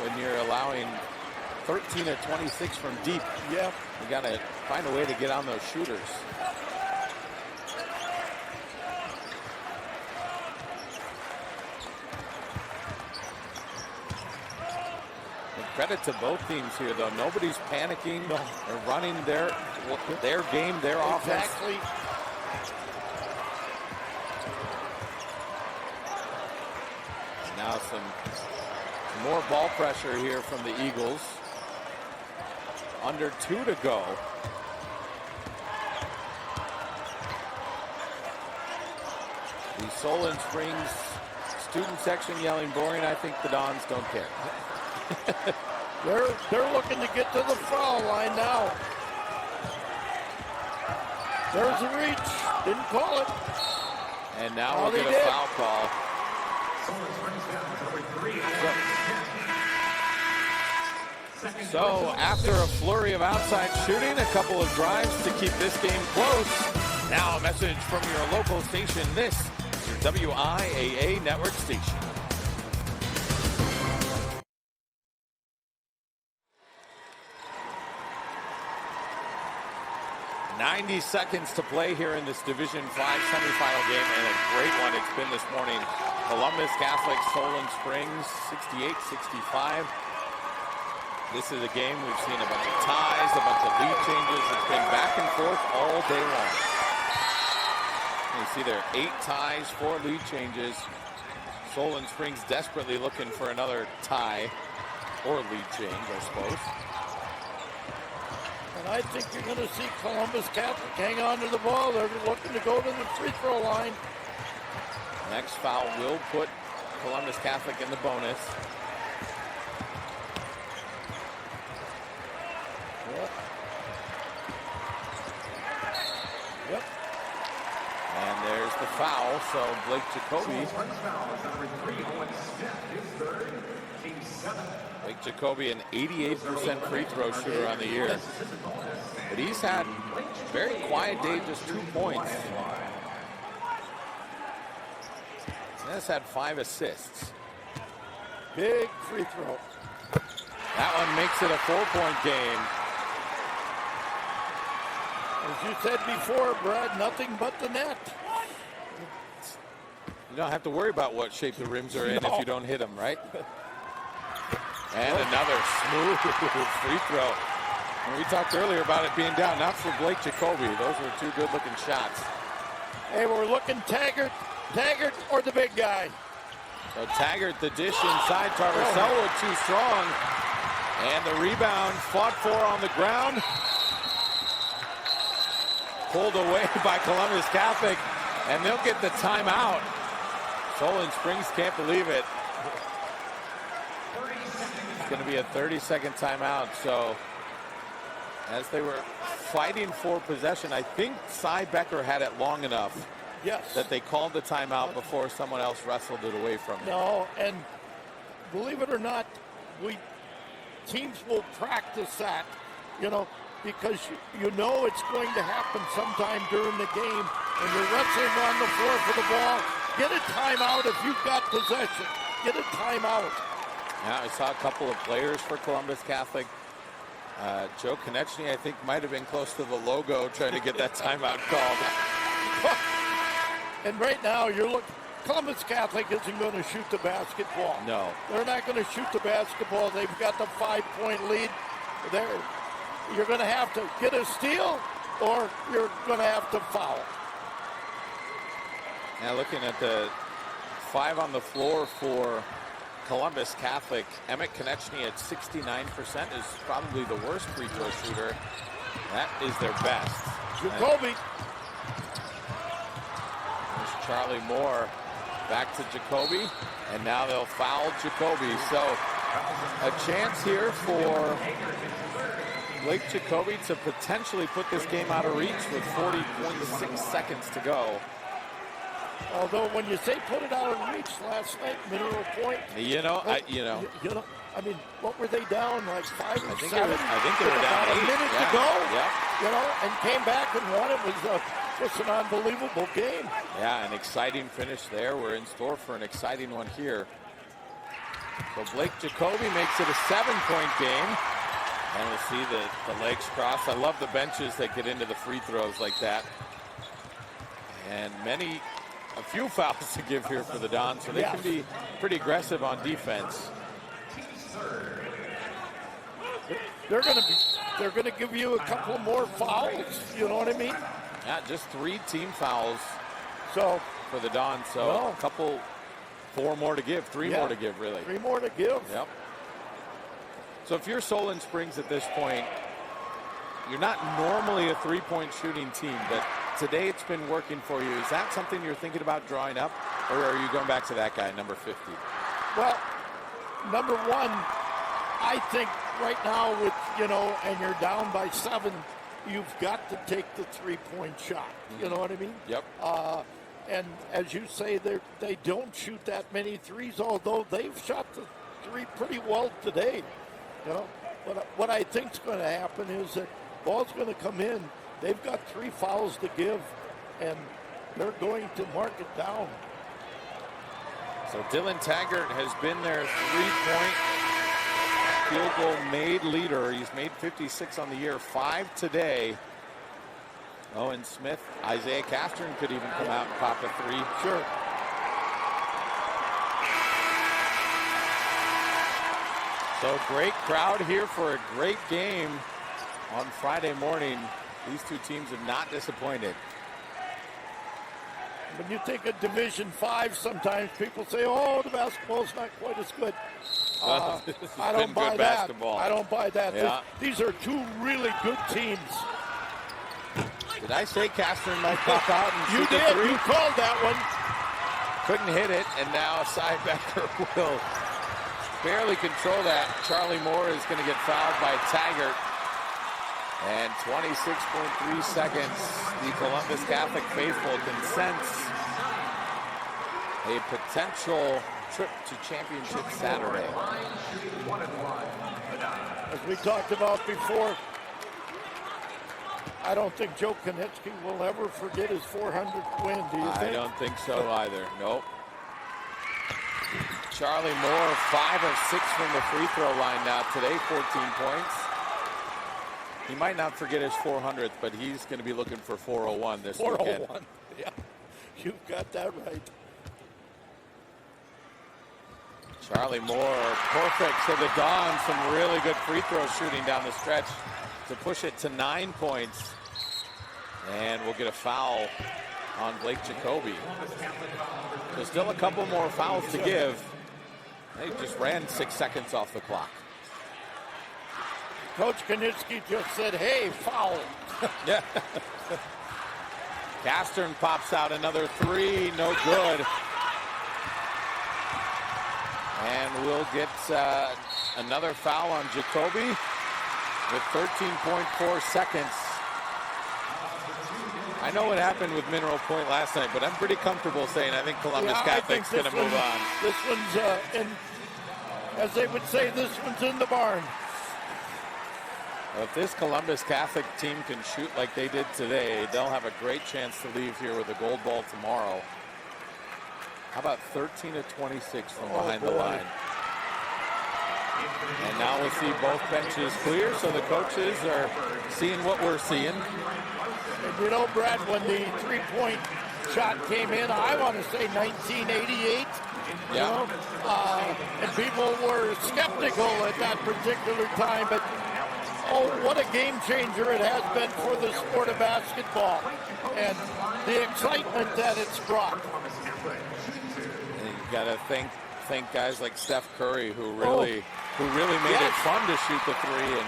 When you're allowing 13 of 26 from deep, Yeah. you got to find a way to get on those shooters. And credit to both teams here, though. Nobody's panicking. No. They're running their game, their offense. Exactly. Now some more ball pressure here from the Eagles. Under 2 to go. The Solon Springs student section yelling boring. I think the Dons don't care. They're looking to get to the foul line now. There's a reach. Didn't call it. And now we'll get a foul call. So after a flurry of outside shooting, a couple of drives to keep this game close. Now a message from your local station. This is your WIAA network station. "90 seconds to play here in this Division 5 semifinal game, and a great one it's been this morning. Columbus Catholic, Solon Springs, 68-65. This is a game we've seen a bunch of ties, a bunch of lead changes. It's been back and forth all day long. You see there, 8 ties, 4 lead changes. Solon Springs desperately looking for another tie or lead change, I suppose. And I think you're going to see Columbus Catholic hang on to the ball. They're looking to go to the free throw line. Next foul will put Columbus Catholic in the bonus. Yep. And there's the foul, so Blake Jacoby. Blake Jacoby, an 88% free throw shooter on the year. But he's had a very quiet day, just 2 points. He has had 5 assists. Big free throw. That one makes it a 4-point game. As you said before, Brad, nothing but the net. You don't have to worry about what shape the rims are in if you don't hit them, right? And another smooth free throw. And we talked earlier about it being down, not for Blake Jacoby. Those were 2 good-looking shots. Hey, we're looking Taggart or the big guy. So Taggart, the dish inside. Tarvasello too strong. And the rebound fought for on the ground. Pulled away by Columbus Catholic, and they'll get the timeout. Solon Springs can't believe it. It's going to be a 30-second timeout. So as they were fighting for possession, I think Cy Becker had it long enough Yes. that they called the timeout before someone else wrestled it away from them. No, and believe it or not, teams will practice that, because you know it's going to happen sometime during the game, and you're wrestling on the floor for the ball. Get a timeout if you've got possession. Get a timeout. Yeah, I saw a couple of players for Columbus Catholic. Joe Konechny, I think, might have been close to the logo trying to get that timeout called. And right now, Columbus Catholic isn't going to shoot the basketball. No. They're not going to shoot the basketball. They've got the 5-point lead. You're going to have to get a steal, or you're going to have to foul. Now looking at the 5 on the floor for Columbus Catholic, Emmett Konechny at 69% is probably the worst free throw shooter. That is their best. Jacoby. There's Charlie Moore back to Jacoby, and now they'll foul Jacoby. So a chance here for Blake Jacoby to potentially put this game out of reach with 40.6 seconds to go. Although when you say put it out of reach last night, Mineral Point. I mean, what were they down, like 5 or 7? I think they were down about 8. A minute Yeah. to go. Yeah. And came back and won. It was just an unbelievable game. Yeah, an exciting finish there. We're in store for an exciting one here. So Blake Jacoby makes it a 7-point game. And we'll see the legs cross. I love the benches that get into the free throws like that. And a few fouls to give here for the Dons, so they can be pretty aggressive on defense. They're going to give you a couple more fouls. You know what I mean? Yeah, just 3 team fouls for the Dons. So a couple, 4 more to give, 3 more to give, really. 3 more to give. Yep. So if you're Solon Springs at this point, you're not normally a 3-point shooting team, but today it's been working for you. Is that something you're thinking about drawing up, or are you going back to that guy, number 50? Well, number 1, I think right now with, and you're down by 7, you've got to take the 3-point shot. You know what I mean? Yep. And as you say, they don't shoot that many threes, although they've shot the 3 pretty well today. But what I think is going to happen is that ball's going to come in. They've got 3 fouls to give, and they're going to mark it down. So Dylan Taggart has been their 3-point field goal made leader. He's made 56 on the year, 5 today. Owen Smith, Isaiah Castern could even come out and pop a 3. Sure. So great crowd here for a great game on Friday morning. These 2 teams have not disappointed. When you think of Division 5, sometimes people say, "Oh, the basketball's not quite as good." I don't buy that. Basketball. I don't buy that. Yeah. These are 2 really good teams. Did I say Castern might pop out and You shoot the did. 3? You called that one. Couldn't hit it, and now Sidebacker will barely control that. Charlie Moore is going to get fouled by Taggart. And 26.3 seconds, the Columbus Catholic faithful can sense a potential trip to championship Saturday. As we talked about before, I don't think Joe Konechny will ever forget his 400th win. Do you think? I don't think so either. Nope. Charlie Moore, 5 of 6 from the free throw line now today, 14 points. He might not forget his 400th, but he's going to be looking for 401 this weekend. 401. Yeah, you've got that right. Charlie Moore, perfect to the Dons. Some really good free throw shooting down the stretch to push it to 9 points. And we'll get a foul on Blake Jacoby. So still a couple more fouls to give. They just ran 6 seconds off the clock. Coach Konechny just said, "Hey, foul." Yeah. Castern pops out another 3, no good. And we'll get another foul on Jacoby with 13.4 seconds. I know what happened with Mineral Point last night, but I'm pretty comfortable saying I think Columbus Catholic's going to move on. This one's, as they would say, this one's in the barn. If this Columbus Catholic team can shoot like they did today, they'll have a great chance to leave here with a gold ball tomorrow. How about 13 of 26 from behind the line? And now we'll see both benches clear, so the coaches are seeing what we're seeing. And you know, Brad, when the three-point shot came in, I want to say 1988. Yeah. You know, and people were skeptical at that particular time, but oh, what a game changer it has been for the sport of basketball and the excitement that it's brought. And you got to thank guys like Steph Curry who really made it fun to shoot the three, and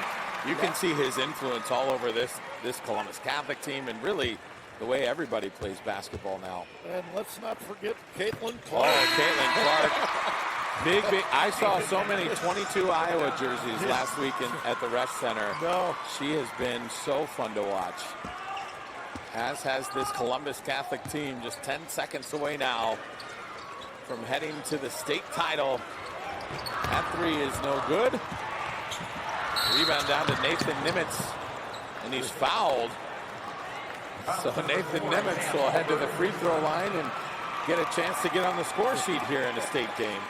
you can see his influence all over this Columbus Catholic team and really the way everybody plays basketball now. And let's not forget Caitlin Clark. Oh, Caitlin Clark. Big. I saw so many 22 Iowa jerseys last week at the Resch Center. No. She has been so fun to watch. As has this Columbus Catholic team, just 10 seconds away now from heading to the state title. That three is no good. Rebound down to Nathan Nimitz, and he's fouled. So Nathan Nimitz will head to the free throw line and get a chance to get on the score sheet here in a state game.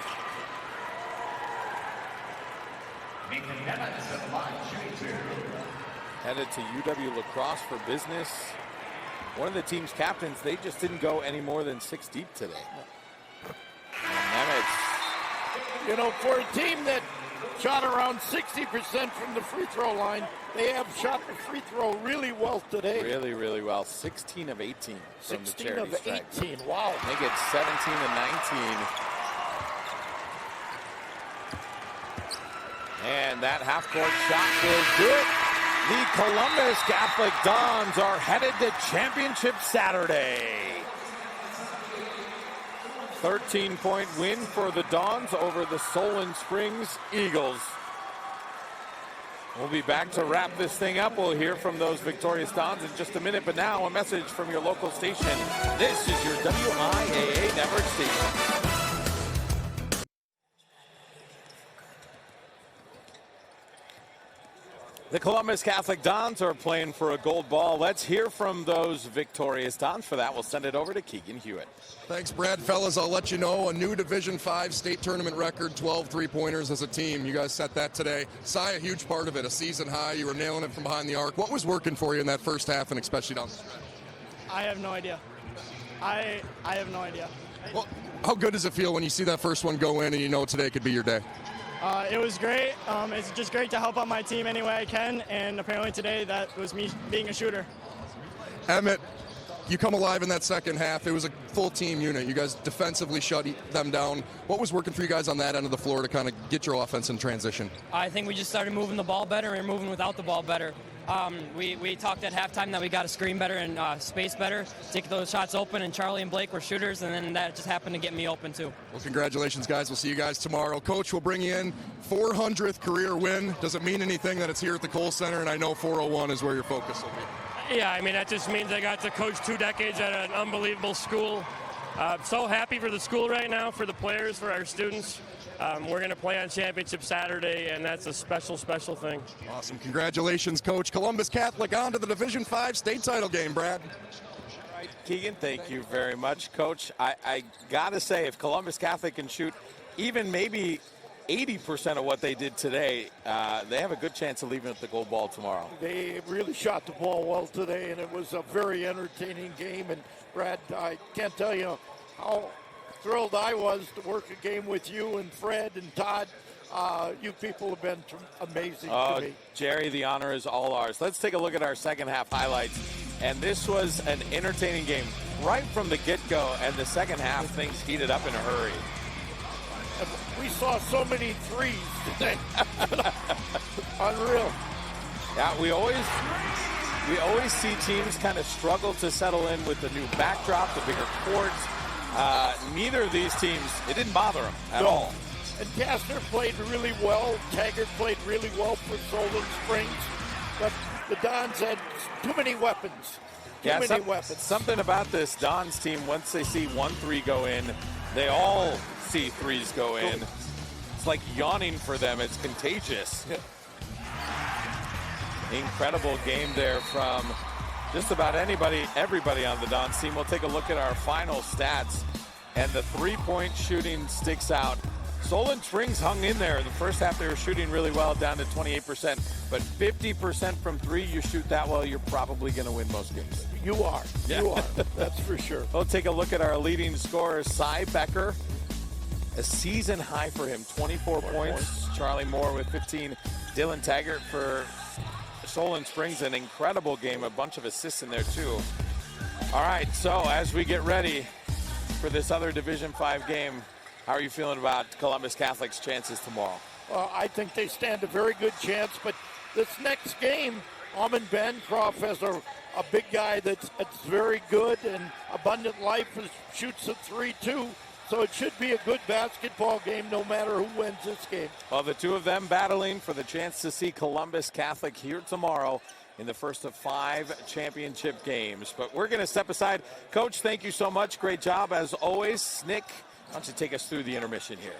Headed to UW La Crosse for business. One of the team's captains, they just didn't go any more than 6 deep today. Nimitz. You know, for a team that shot around 60% from the free throw line, they have shot the free throw really well today. Really, really well. 16 of 18 from the 16 charity of stripe. 18, wow. They get 17 of 19. And that half-court shot will do it. The Columbus Catholic Dons are headed to Championship Saturday. 13-point win for the Dons over the Solon Springs Eagles. We'll be back to wrap this thing up. We'll hear from those victorious Dons in just a minute, but now a message from your local station. This is your WIAA network station. The Columbus Catholic Dons are playing for a gold ball. Let's hear from those victorious Dons. For that, we'll send it over to Keegan Hewitt. Thanks, Brad. Fellas, I'll let you know, a new Division 5 state tournament record, 12 three-pointers as a team. You guys set that today. Cy, a huge part of it, a season high. You were nailing it from behind the arc. What was working for you in that first half and especially down the stretch? I have no idea. I have no idea. Well, how good does it feel when you see that first one go in and you know today could be your day? It was great. It's just great to help out my team any way I can, and apparently today that was me being a shooter. Emmett, you come alive in that second half. It was a full team unit. You guys defensively shut them down. What was working for you guys on that end of the floor to kind of get your offense in transition? I think we just started moving the ball better and moving without the ball better. We talked at halftime that we got to screen better and space better, take those shots open, and Charlie and Blake were shooters, and then that just happened to get me open too. Well, congratulations, guys. We'll see you guys tomorrow. Coach, we'll bring you in. 400th career win. Does it mean anything that it's here at the Kohl Center? And I know 401 is where your focus will be. Yeah, I mean, that just means I got to coach 2 decades at an unbelievable school. So happy for the school right now, for the players, for our students. We're going to play on Championship Saturday, and that's a special, special thing. Awesome. Congratulations, Coach. Columbus Catholic on to the Division 5 state title game, Brad. Keegan, thank you very much, Coach. I got to say, if Columbus Catholic can shoot even maybe 80% of what they did today, they have a good chance of leaving with the gold ball tomorrow. They really shot the ball well today, and it was a very entertaining game. And, Brad, I can't tell you how thrilled I was to work a game with you and Fred and Todd. You people have been amazing to me. Jerry, the honor is all ours. Let's take a look at our second half highlights. And this was an entertaining game right from the get-go, and the second half things heated up in a hurry. We saw so many threes today. Unreal. Yeah, we always see teams kind of struggle to settle in with the new backdrop, the bigger courts. Neither of these teams, it didn't bother them at all. And Kastner played really well. Taggart played really well for Solon Springs. But the Dons had too many weapons. Yeah, many weapons. something about this Don's team, once they see 1 3 go in, they all see threes go in. It's like yawning for them. It's contagious. Yeah. Incredible game there from just about everybody on the Don's team. We'll take a look at our final stats, and the three-point shooting sticks out. Solon Springs hung in there. In the first half, they were shooting really well, down to 28%. But 50% from three, you shoot that well, you're probably going to win most games. You are. Yeah. You are. That's for sure. We'll take a look at our leading scorer, Cy Becker. A season high for him, 24 points. Charlie Moore with 15. Dylan Taggart for Solon Springs, an incredible game. A bunch of assists in there, too. All right, so as we get ready for this other Division 5 game, how are you feeling about Columbus Catholic's chances tomorrow? I think they stand a very good chance, but this next game, Amon Bancroft has a big guy that's very good and abundant life, shoots a 3-2. So it should be a good basketball game no matter who wins this game. Well, the two of them battling for the chance to see Columbus Catholic here tomorrow in the first of 5 championship games. But we're going to step aside. Coach, thank you so much. Great job as always. Nick, why don't you take us through the intermission here?